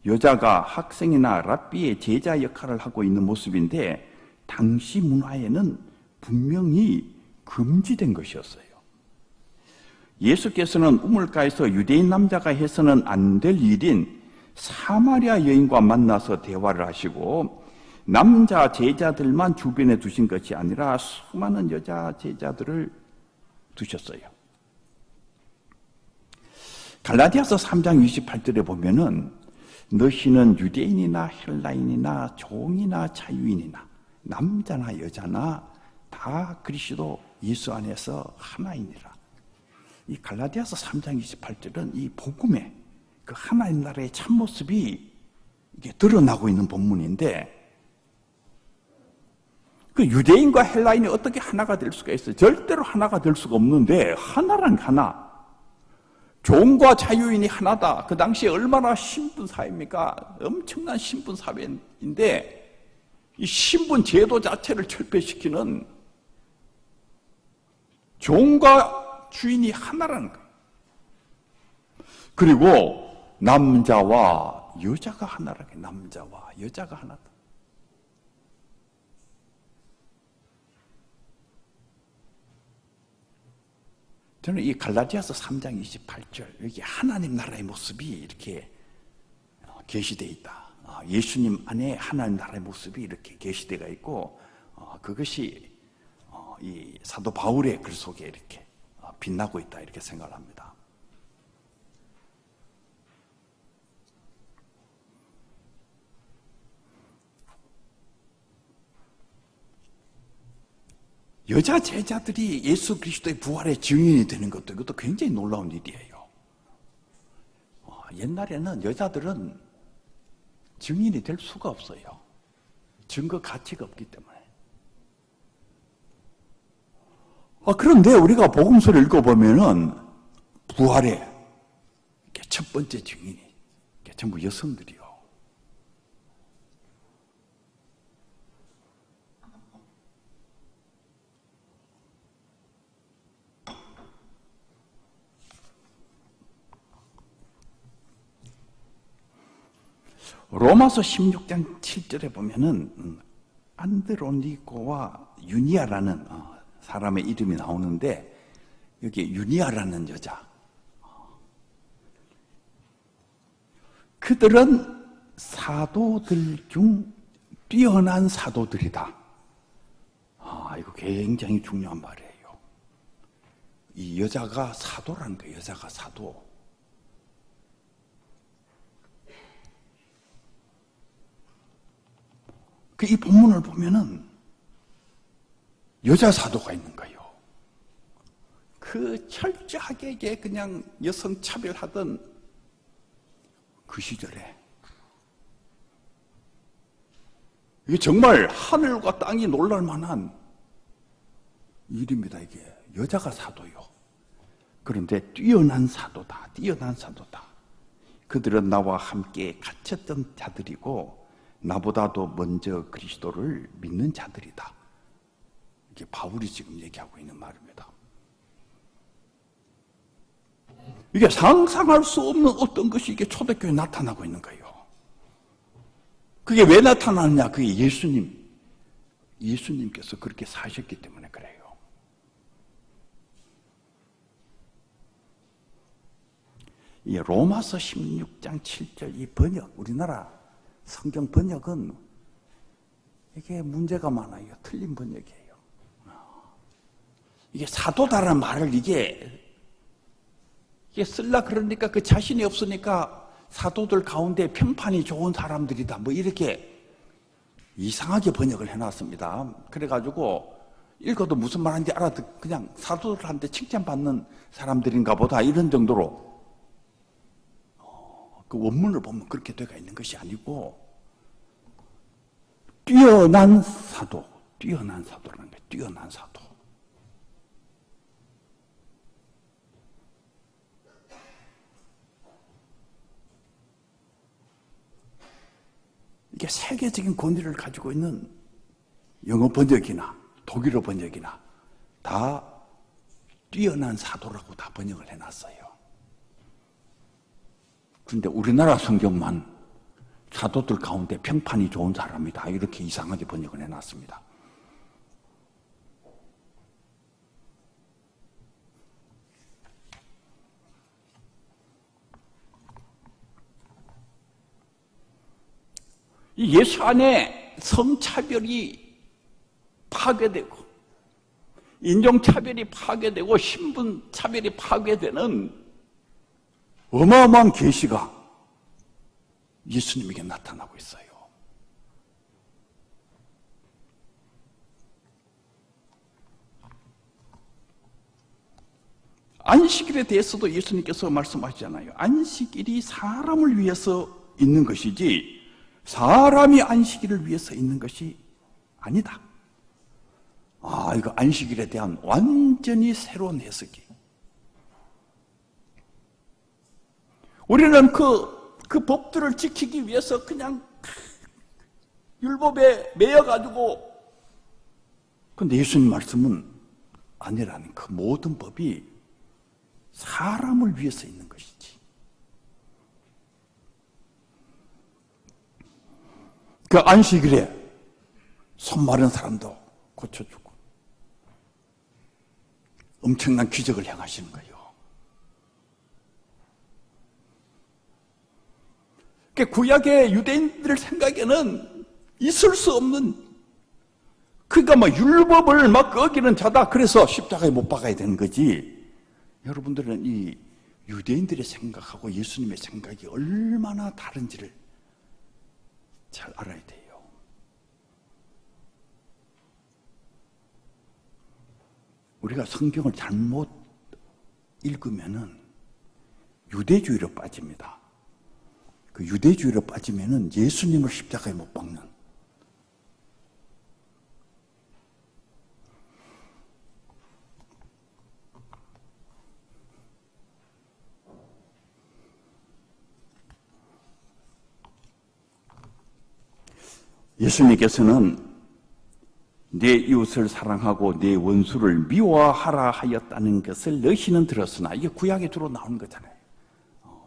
S2: 여자가 학생이나 랍비의 제자 역할을 하고 있는 모습인데 당시 문화에는 분명히 금지된 것이었어요. 예수께서는 우물가에서 유대인 남자가 해서는 안 될 일인 사마리아 여인과 만나서 대화를 하시고 남자 제자들만 주변에 두신 것이 아니라 수많은 여자 제자들을 두셨어요. 갈라디아서 3장 28절에 보면은 너희는 유대인이나 헬라인이나 종이나 자유인이나 남자나 여자나 다 그리스도 예수 안에서 하나이니라. 이 갈라디아서 3장 28절은 이 복음의 그 하나님 나라의 참모습이 이게 드러나고 있는 본문인데, 그 유대인과 헬라인이 어떻게 하나가 될 수가 있어요? 절대로 하나가 될 수가 없는데, 하나란 하나. 종과 자유인이 하나다. 그 당시에 얼마나 신분사회입니까? 엄청난 신분사회인데 이 신분 제도 자체를 철폐시키는, 종과 주인이 하나라는 거예요. 그리고 남자와 여자가 하나라는 거예요. 남자와 여자가 하나다. 저는 이 갈라디아서 3장 28절, 여기 하나님 나라의 모습이 이렇게 계시되어 있다. 예수님 안에 하나님 나라의 모습이 이렇게 계시되어 있고, 그것이 이 사도 바울의 글 속에 이렇게 빛나고 있다, 이렇게 생각을 합니다. 여자 제자들이 예수 그리스도의 부활의 증인이 되는 것도, 이것도 굉장히 놀라운 일이에요. 옛날에는 여자들은 증인이 될 수가 없어요. 증거 가치가 없기 때문에. 그런데 우리가 복음서를 읽어보면은 부활의 첫 번째 증인이 전부 여성들이요. 로마서 16장 7절에 보면은 안드로니코와 유니아라는 사람의 이름이 나오는데, 여기 유니아라는 여자, 그들은 사도들 중 뛰어난 사도들이다. 이거 굉장히 중요한 말이에요. 이 여자가 사도라는 거예요. 여자가 사도. 이 본문을 보면은 여자 사도가 있는 거예요. 그 철저하게 그냥 여성 차별하던 그 시절에, 이게 정말 하늘과 땅이 놀랄 만한 일입니다. 이게 여자가 사도요. 그런데 뛰어난 사도다. 뛰어난 사도다. 그들은 나와 함께 갇혔던 자들이고 나보다도 먼저 그리스도를 믿는 자들이다. 이게 바울이 지금 얘기하고 있는 말입니다. 이게 상상할 수 없는 어떤 것이 이게 초대교회에 나타나고 있는 거예요. 그게 왜 나타나느냐? 그게 예수님께서 그렇게 사셨기 때문에 그래요. 이 로마서 16장 7절 이 번역, 우리나라 성경 번역은 이게 문제가 많아요. 틀린 번역이에요. 이게 사도다라는 말을 이게 쓸라 그러니까 그 자신이 없으니까 사도들 가운데 평판이 좋은 사람들이다. 뭐 이렇게 이상하게 번역을 해놨습니다. 그래가지고 읽어도 무슨 말인지 알아듣, 그냥 사도들한테 칭찬받는 사람들인가 보다, 이런 정도로 그 원문을 보면 그렇게 되어 있는 것이 아니고, 뛰어난 사도, 뛰어난 사도라는 거예요. 뛰어난 사도. 이게 세계적인 권위를 가지고 있는 영어 번역이나 독일어 번역이나 다 뛰어난 사도라고 다 번역을 해놨어요. 그런데 우리나라 성경만 사도들 가운데 평판이 좋은 사람이다, 이렇게 이상하게 번역을 해놨습니다. 이 예수 안에 성차별이 파괴되고 인종차별이 파괴되고 신분차별이 파괴되는 어마어마한 계시가 예수님에게 나타나고 있어요. 안식일에 대해서도 예수님께서 말씀하시잖아요. 안식일이 사람을 위해서 있는 것이지 사람이 안식일을 위해서 있는 것이 아니다. 이거 안식일에 대한 완전히 새로운 해석이. 우리는 그 법들을 지키기 위해서 그냥 율법에 매여가지고, 근데 예수님 말씀은 아니라는, 그 모든 법이 사람을 위해서 있는 것이지. 그 안식일에 손 마른 사람도 고쳐주고 엄청난 기적을 행하시는 거예요. 구약의 유대인들 생각에는 있을 수 없는, 그러니까 율법을 어기는 자다, 그래서 십자가에 못 박아야 되는 거지. 여러분들은 이 유대인들의 생각하고 예수님의 생각이 얼마나 다른지를 잘 알아야 돼요. 우리가 성경을 잘못 읽으면은 유대주의로 빠집니다. 그 유대주의로 빠지면은 예수님을 십자가에 못 박는, 예수님께서는 내 이웃을 사랑하고 내 원수를 미워하라 하였다는 것을 너희는 들었으나, 이게 구약에 주로 나오는 거잖아요.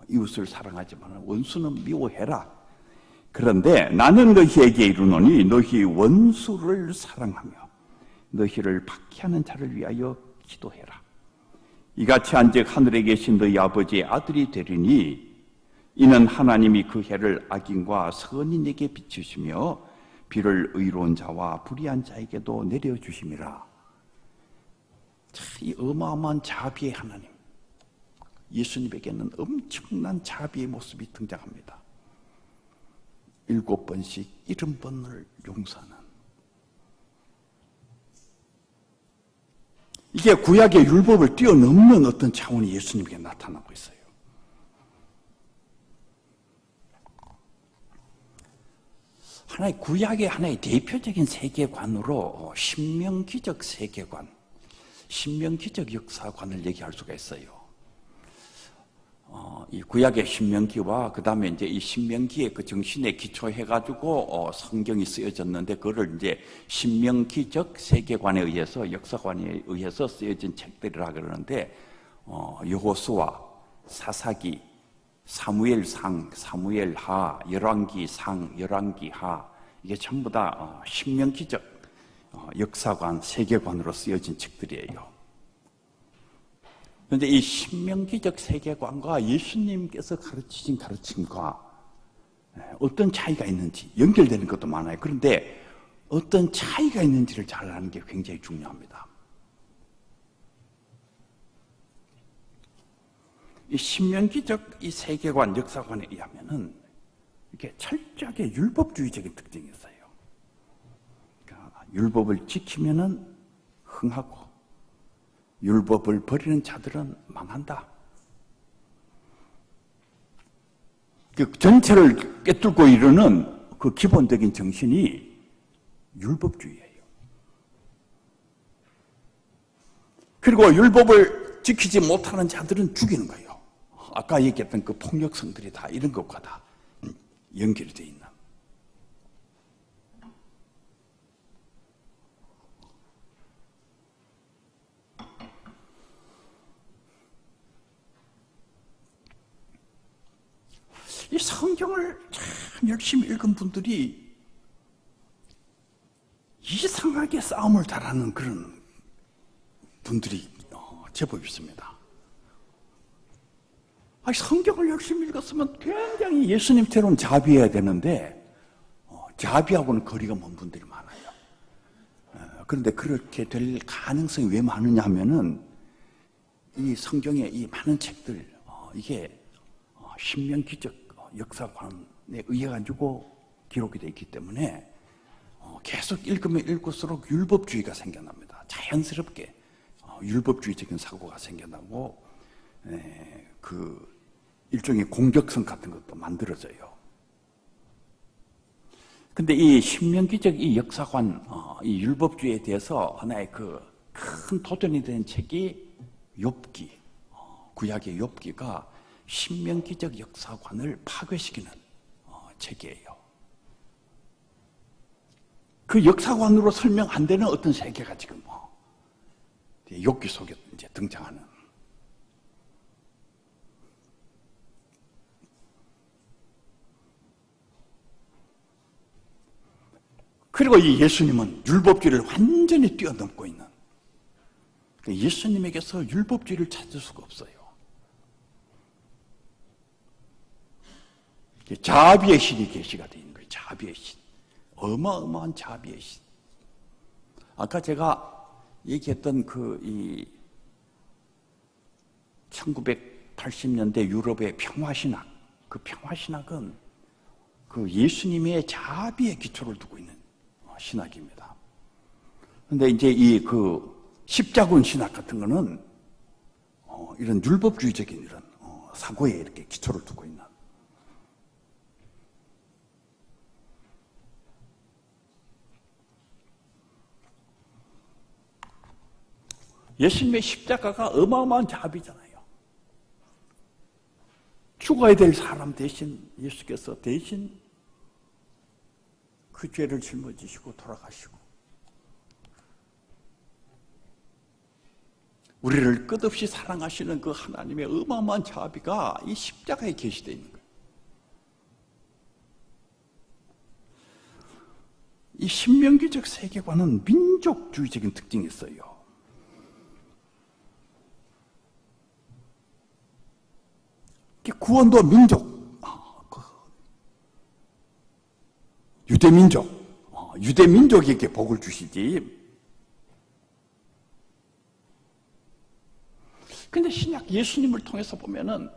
S2: 이웃을 사랑하지만 원수는 미워해라. 그런데 나는 너희에게 이르노니 너희 원수를 사랑하며 너희를 박해하는 자를 위하여 기도해라. 이같이 한즉 하늘에 계신 너희 아버지의 아들이 되리니 이는 하나님이 그 해를 악인과 선인에게 비추시며 비를 의로운 자와 불의한 자에게도 내려주심이라. 이 어마어마한 자비의 하나님, 예수님에게는 엄청난 자비의 모습이 등장합니다. 7번씩 70번을 용서하는, 이게 구약의 율법을 뛰어넘는 어떤 차원이 예수님에게 나타나고 있어요. 하나의 구약의 하나의 대표적인 세계관으로 신명기적 세계관, 신명기적 역사관을 얘기할 수가 있어요. 이 구약의 신명기와 그 다음에 이제 이 신명기의 그 정신에 기초해가지고 성경이 쓰여졌는데, 그거를 이제 신명기적 세계관에 의해서, 역사관에 의해서 쓰여진 책들이라 그러는데, 여호수아, 사사기, 사무엘상, 사무엘하, 열왕기상, 열왕기하, 이게 전부 다 신명기적 역사관, 세계관으로 쓰여진 책들이에요. 그런데 이 신명기적 세계관과 예수님께서 가르치신 가르침과 어떤 차이가 있는지, 연결되는 것도 많아요. 그런데 어떤 차이가 있는지를 잘 아는 게 굉장히 중요합니다. 이 신명기적 이 세계관, 역사관에 의하면은 이게 철저하게 율법주의적인 특징이 있어요. 그러니까 율법을 지키면은 흥하고 율법을 버리는 자들은 망한다. 그 전체를 꿰뚫고 이르는 그 기본적인 정신이 율법주의예요. 그리고 율법을 지키지 못하는 자들은 죽이는 거예요. 아까 얘기했던 그 폭력성들이 다 이런 것과 다 연결이 되어 있는. 이 성경을 참 열심히 읽은 분들이 이상하게 싸움을 잘하는 그런 분들이 제법 있습니다. 성경을 열심히 읽었으면 굉장히 예수님처럼 자비해야 되는데 자비하고는 거리가 먼 분들이 많아요. 그런데 그렇게 될 가능성이 왜 많으냐 하면은 이 성경의 이 많은 책들, 이게 신명기적 역사관에 의해 가지고 기록이 되어 있기 때문에 계속 읽으면 읽을수록 율법주의가 생겨납니다. 자연스럽게 율법주의적인 사고가 생겨나고 그 일종의 공격성 같은 것도 만들어져요. 근데 이 신명기적 이 역사관, 이 율법주의에 대해서 하나의 그 큰 도전이 된 책이 욥기, 구약의 욥기가 신명기적 역사관을 파괴시키는 책이에요. 그 역사관으로 설명 안 되는 어떤 세계가 지금 욥기 속에 이제 등장하는. 그리고 이 예수님은 율법주의를 완전히 뛰어넘고 있는, 예수님에게서 율법주의를 찾을 수가 없어요. 자비의 신이 계시가 되어 있는 거예요. 자비의 신. 어마어마한 자비의 신. 아까 제가 얘기했던 이 1980년대 유럽의 평화신학, 그 평화신학은 그 예수님의 자비의 기초를 두고 있는 신학입니다. 그런데 이제 십자군 신학 같은 거는 이런 율법주의적인 이런 사고에 이렇게 기초를 두고 있는. 예수님의 십자가가 어마어마한 자비잖아요. 죽어야 될 사람 대신 예수께서 대신 그 죄를 짊어지시고 돌아가시고 우리를 끝없이 사랑하시는 그 하나님의 어마어마한 자비가 이 십자가에 계시되어 있는 거예요. 이 신명기적 세계관은 민족주의적인 특징이 있어요. 구원도 민족, 유대민족에게 복을 주시지. 근데 신약 예수님을 통해서 보면은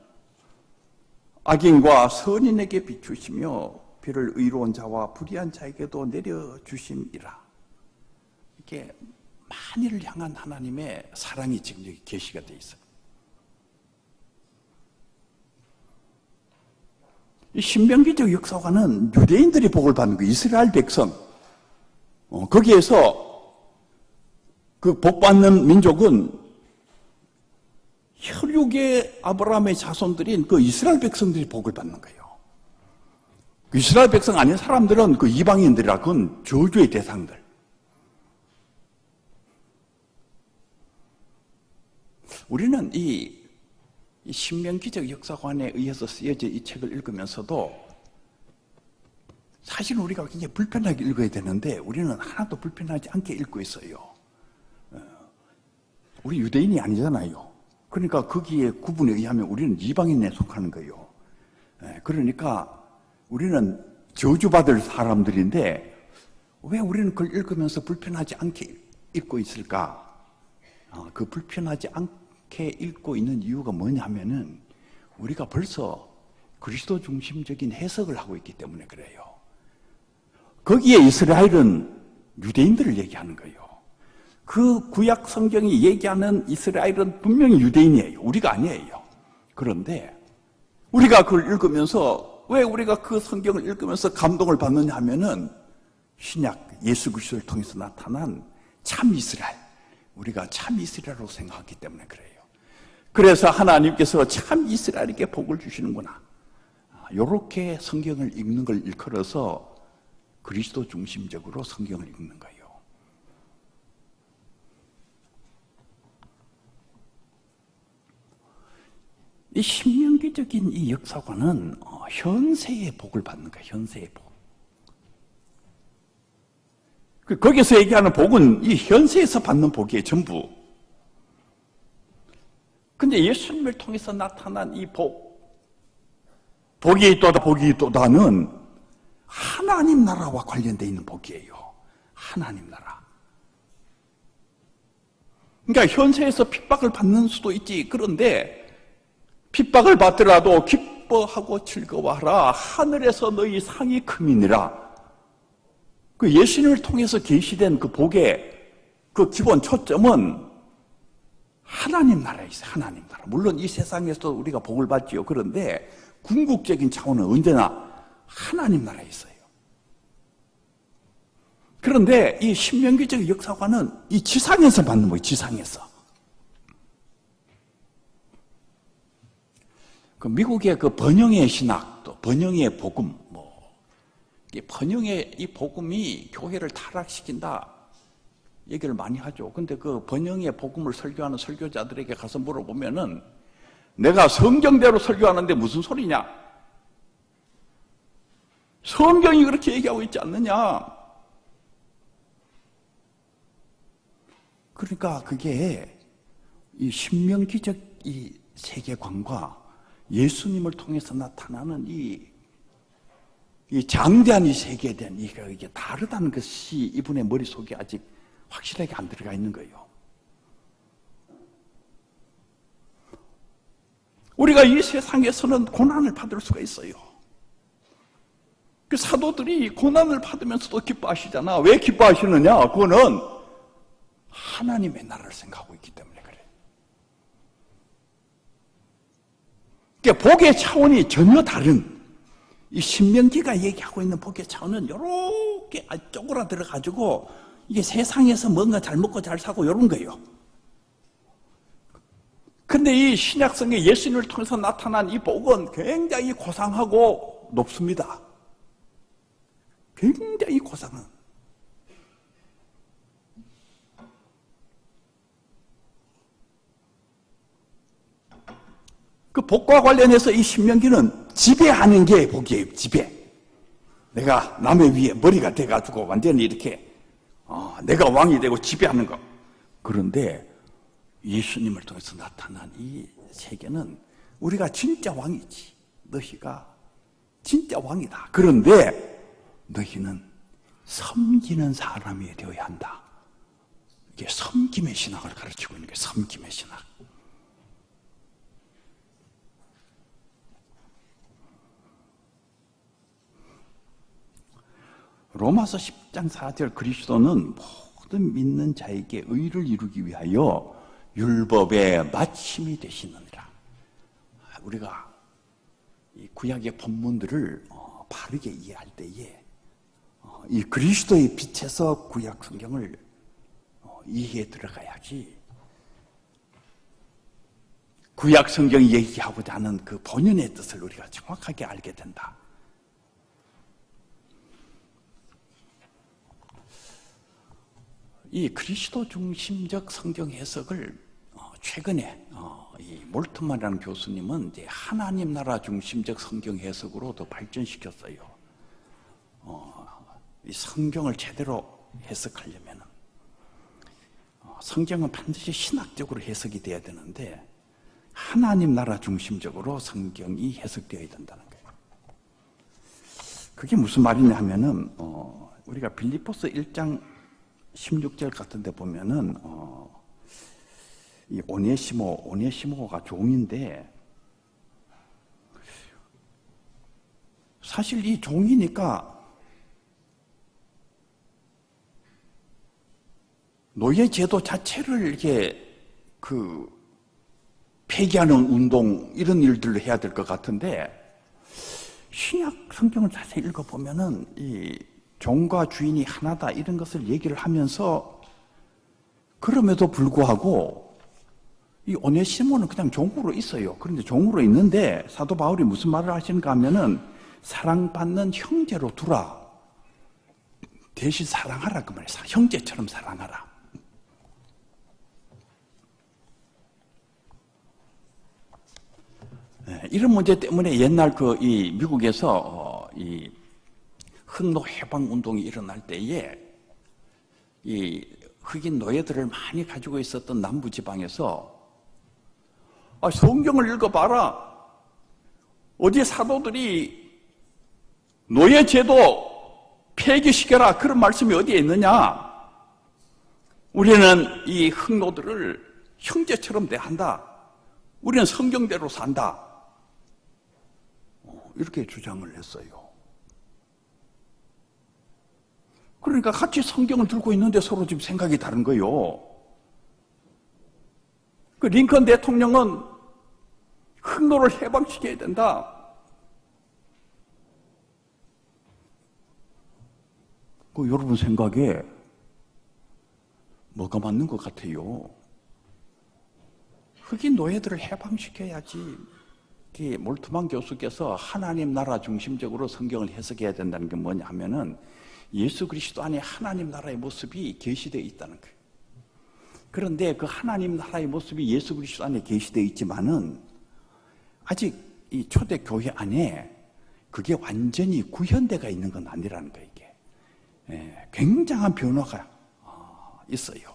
S2: 악인과 선인에게 비추시며 비를 의로운 자와 불의한 자에게도 내려주심이라. 이렇게 만일을 향한 하나님의 사랑이 지금 여기 계시가 되어 있어요. 이 신명기적 역사관은 유대인들이 복을 받는 거, 이스라엘 백성. 거기에서 그 복받는 민족은 혈육의 아브라함의 자손들인 그 이스라엘 백성들이 복을 받는 거예요. 이스라엘 백성 아닌 사람들은 그 이방인들이라, 그건 저주의 대상들. 우리는 이 신명기적 역사관에 의해서 쓰여진 이 책을 읽으면서도 사실 우리가 굉장히 불편하게 읽어야 되는데 우리는 하나도 불편하지 않게 읽고 있어요. 우리 유대인이 아니잖아요. 그러니까 거기에 구분에 의하면 우리는 이방인에 속하는 거예요. 그러니까 우리는 저주받을 사람들인데 왜 우리는 그걸 읽으면서 불편하지 않게 읽고 있을까? 그 불편하지 않게 읽고 있는 이유가 뭐냐면은 우리가 벌써 그리스도 중심적인 해석을 하고 있기 때문에 그래요. 거기에 이스라엘은 유대인들을 얘기하는 거예요. 그 구약 성경이 얘기하는 이스라엘은 분명히 유대인이에요. 우리가 아니에요. 그런데 우리가 그걸 읽으면서 왜 우리가 그 성경을 읽으면서 감동을 받느냐 하면은 신약 예수 그리스도를 통해서 나타난 참 이스라엘, 우리가 참 이스라엘로 생각하기 때문에 그래요. 그래서 하나님께서 참 이스라엘에게 복을 주시는구나. 이렇게 성경을 읽는 걸 일컬어서 그리스도 중심적으로 성경을 읽는 거예요. 이 신명기적인 이 역사관은 현세의 복을 받는 거예요. 현세의 복. 거기서 얘기하는 복은 이 현세에서 받는 복이에요. 전부. 근데 예수님을 통해서 나타난 이 복, 복이 있도다 복이 있도다는 하나님 나라와 관련되어 있는 복이에요. 하나님 나라. 그러니까 현세에서 핍박을 받는 수도 있지. 그런데 핍박을 받더라도 기뻐하고 즐거워하라. 하늘에서 너희 상이 큼이니라. 그 예수님을 통해서 계시된 그 복의 그 기본 초점은 하나님 나라에 있어요. 하나님 나라. 물론 이 세상에서도 우리가 복을 받지요. 그런데 궁극적인 차원은 언제나 하나님 나라에 있어요. 그런데 이 신명기적 역사관은 이 지상에서 받는 거예요. 지상에서. 그 미국의 그 번영의 신학, 또 번영의 복음, 이 번영의 이 복음이 교회를 타락시킨다 얘기를 많이 하죠. 근데 그 번영의 복음을 설교하는 설교자들에게 가서 물어보면은 내가 성경대로 설교하는데 무슨 소리냐? 성경이 그렇게 얘기하고 있지 않느냐? 그러니까 그게 이 신명기적 이 세계관과 예수님을 통해서 나타나는 이 장대한 이 세계에 대한 이게 다르다는 것이 이분의 머릿속에 아직 확실하게 안 들어가 있는 거예요. 우리가 이 세상에서는 고난을 받을 수가 있어요. 그 사도들이 고난을 받으면서도 기뻐하시잖아. 왜 기뻐하시느냐? 그거는 하나님의 나라를 생각하고 있기 때문에 그래. 그러니까 복의 차원이 전혀 다른 이 신명기가 얘기하고 있는 복의 차원은 이렇게 쪼그라들어가지고 이게 세상에서 뭔가 잘 먹고 잘 사고 이런 거예요. 근데 이 신약성의 예수님을 통해서 나타난 이 복은 굉장히 고상하고 높습니다. 굉장히 고상한. 그 복과 관련해서 이 신명기는 지배하는 게 복이에요. 지배. 내가 남의 위에 머리가 돼가지고 완전히 이렇게 내가 왕이 되고 지배하는 거. 그런데 예수님을 통해서 나타난 이 세계는 우리가 진짜 왕이지. 너희가 진짜 왕이다. 그런데 너희는 섬기는 사람이 되어야 한다. 이게 섬김의 신학을 가르치고 있는 게 섬김의 신학. 로마서 10장 4절 그리스도는 모든 믿는 자에게 의를 이루기 위하여 율법의 마침이 되시느니라. 우리가 이 구약의 본문들을 바르게 이해할 때에 이 그리스도의 빛에서 구약 성경을 이해해 들어가야지 구약 성경이 얘기하고자 하는 그 본연의 뜻을 우리가 정확하게 알게 된다. 이 그리스도 중심적 성경 해석을 최근에 이 몰트만이라는 교수님은 이제 하나님 나라 중심적 성경 해석으로 더 발전시켰어요. 이 성경을 제대로 해석하려면 성경은 반드시 신학적으로 해석이 돼야 되는데 하나님 나라 중심적으로 성경이 해석되어야 된다는 거예요. 그게 무슨 말이냐 하면은 우리가 빌립보서 1장 16절 같은 데 보면은 이 오네시모가 종인데 사실 이 종이니까 노예 제도 자체를 이렇게 폐기하는 운동 이런 일들을 해야 될 것 같은데 신약 성경을 자세히 읽어보면은 이 종과 주인이 하나다 이런 것을 얘기를 하면서 그럼에도 불구하고 이 오네시모는 그냥 종으로 있어요. 그런데 종으로 있는데 사도 바울이 무슨 말을 하시는가 하면은 사랑받는 형제로 두라. 대신 사랑하라 그 말이에요. 형제처럼 사랑하라. 이런 문제 때문에 옛날 이 미국에서 이 흑노 해방 운동이 일어날 때에 이 흑인 노예들을 많이 가지고 있었던 남부 지방에서 성경을 읽어봐라. 어디 사도들이 노예 제도 폐기시켜라 그런 말씀이 어디에 있느냐? 우리는 이 흑노들을 형제처럼 대한다. 우리는 성경대로 산다. 이렇게 주장을 했어요. 그러니까 같이 성경을 들고 있는데 서로 지금 생각이 다른 거예요. 그 링컨 대통령은 흑노를 해방시켜야 된다. 그 여러분 생각에 뭐가 맞는 것 같아요? 흑인 노예들을 해방시켜야지. 몰트만 교수께서 하나님 나라 중심적으로 성경을 해석해야 된다는 게 뭐냐 하면은 예수 그리스도 안에 하나님 나라의 모습이 계시되어 있다는 거예요. 그런데 그 하나님 나라의 모습이 예수 그리스도 안에 계시되어 있지만은 아직 이 초대교회 안에 그게 완전히 구현대가 있는 건 아니라는 거예요. 이게 굉장한 변화가 있어요.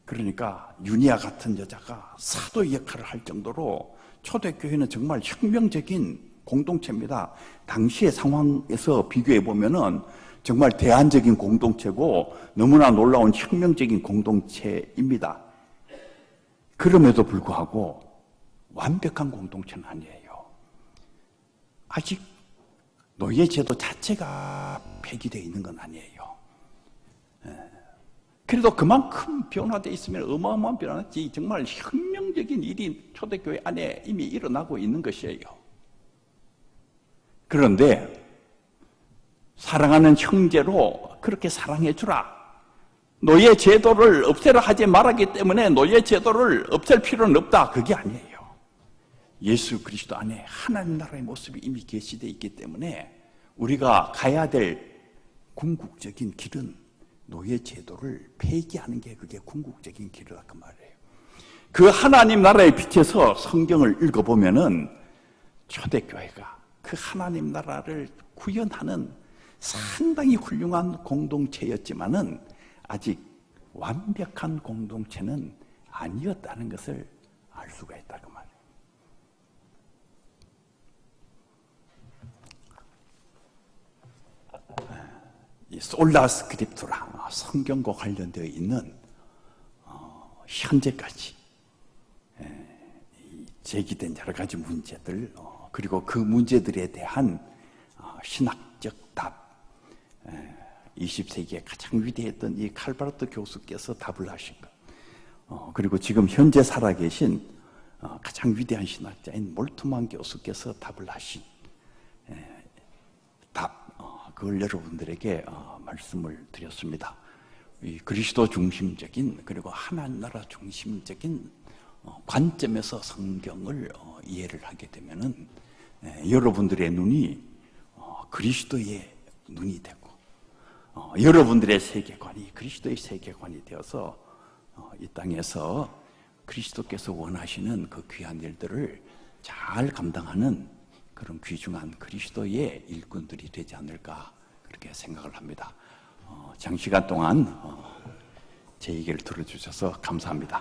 S2: 그러니까 유니아 같은 여자가 사도의 역할을 할 정도로 초대교회는 정말 혁명적인 공동체입니다. 당시의 상황에서 비교해 보면은 정말 대안적인 공동체고 너무나 놀라운 혁명적인 공동체입니다. 그럼에도 불구하고 완벽한 공동체는 아니에요. 아직 노예제도 자체가 폐기되어 있는 건 아니에요. 그래도 그만큼 변화되어 있으면 어마어마한 변화지 정말 혁명적인 일이 초대교회 안에 이미 일어나고 있는 것이에요. 그런데 사랑하는 형제로 그렇게 사랑해 주라. 노예 제도를 없애라 하지 말았기 때문에 노예 제도를 없앨 필요는 없다. 그게 아니에요. 예수 그리스도 안에 하나님 나라의 모습이 이미 계시되어 있기 때문에 우리가 가야 될 궁극적인 길은 노예 제도를 폐기하는 게 그게 궁극적인 길이다 그 말이에요. 그 하나님 나라의 빛에서 성경을 읽어보면은 초대교회가 그 하나님 나라를 구현하는 상당히 훌륭한 공동체였지만은 아직 완벽한 공동체는 아니었다는 것을 알 수가 있다 그 말이에요. 이 솔라 스크립투라 성경과 관련되어 있는 현재까지 제기된 여러 가지 문제들 그리고 그 문제들에 대한 신학적 답 20세기에 가장 위대했던 이 칼바르트 교수께서 답을 하신 것 그리고 지금 현재 살아계신 가장 위대한 신학자인 몰트만 교수께서 답을 하신 답 그걸 여러분들에게 말씀을 드렸습니다. 이 그리스도 중심적인 그리고 하나님 나라 중심적인 관점에서 성경을 이해를 하게 되면은 여러분들의 눈이 그리스도의 눈이 되고 여러분들의 세계관이 그리스도의 세계관이 되어서 이 땅에서 그리스도께서 원하시는 그 귀한 일들을 잘 감당하는 그런 귀중한 그리스도의 일꾼들이 되지 않을까 그렇게 생각을 합니다. 장시간 동안 제 얘기를 들어주셔서 감사합니다.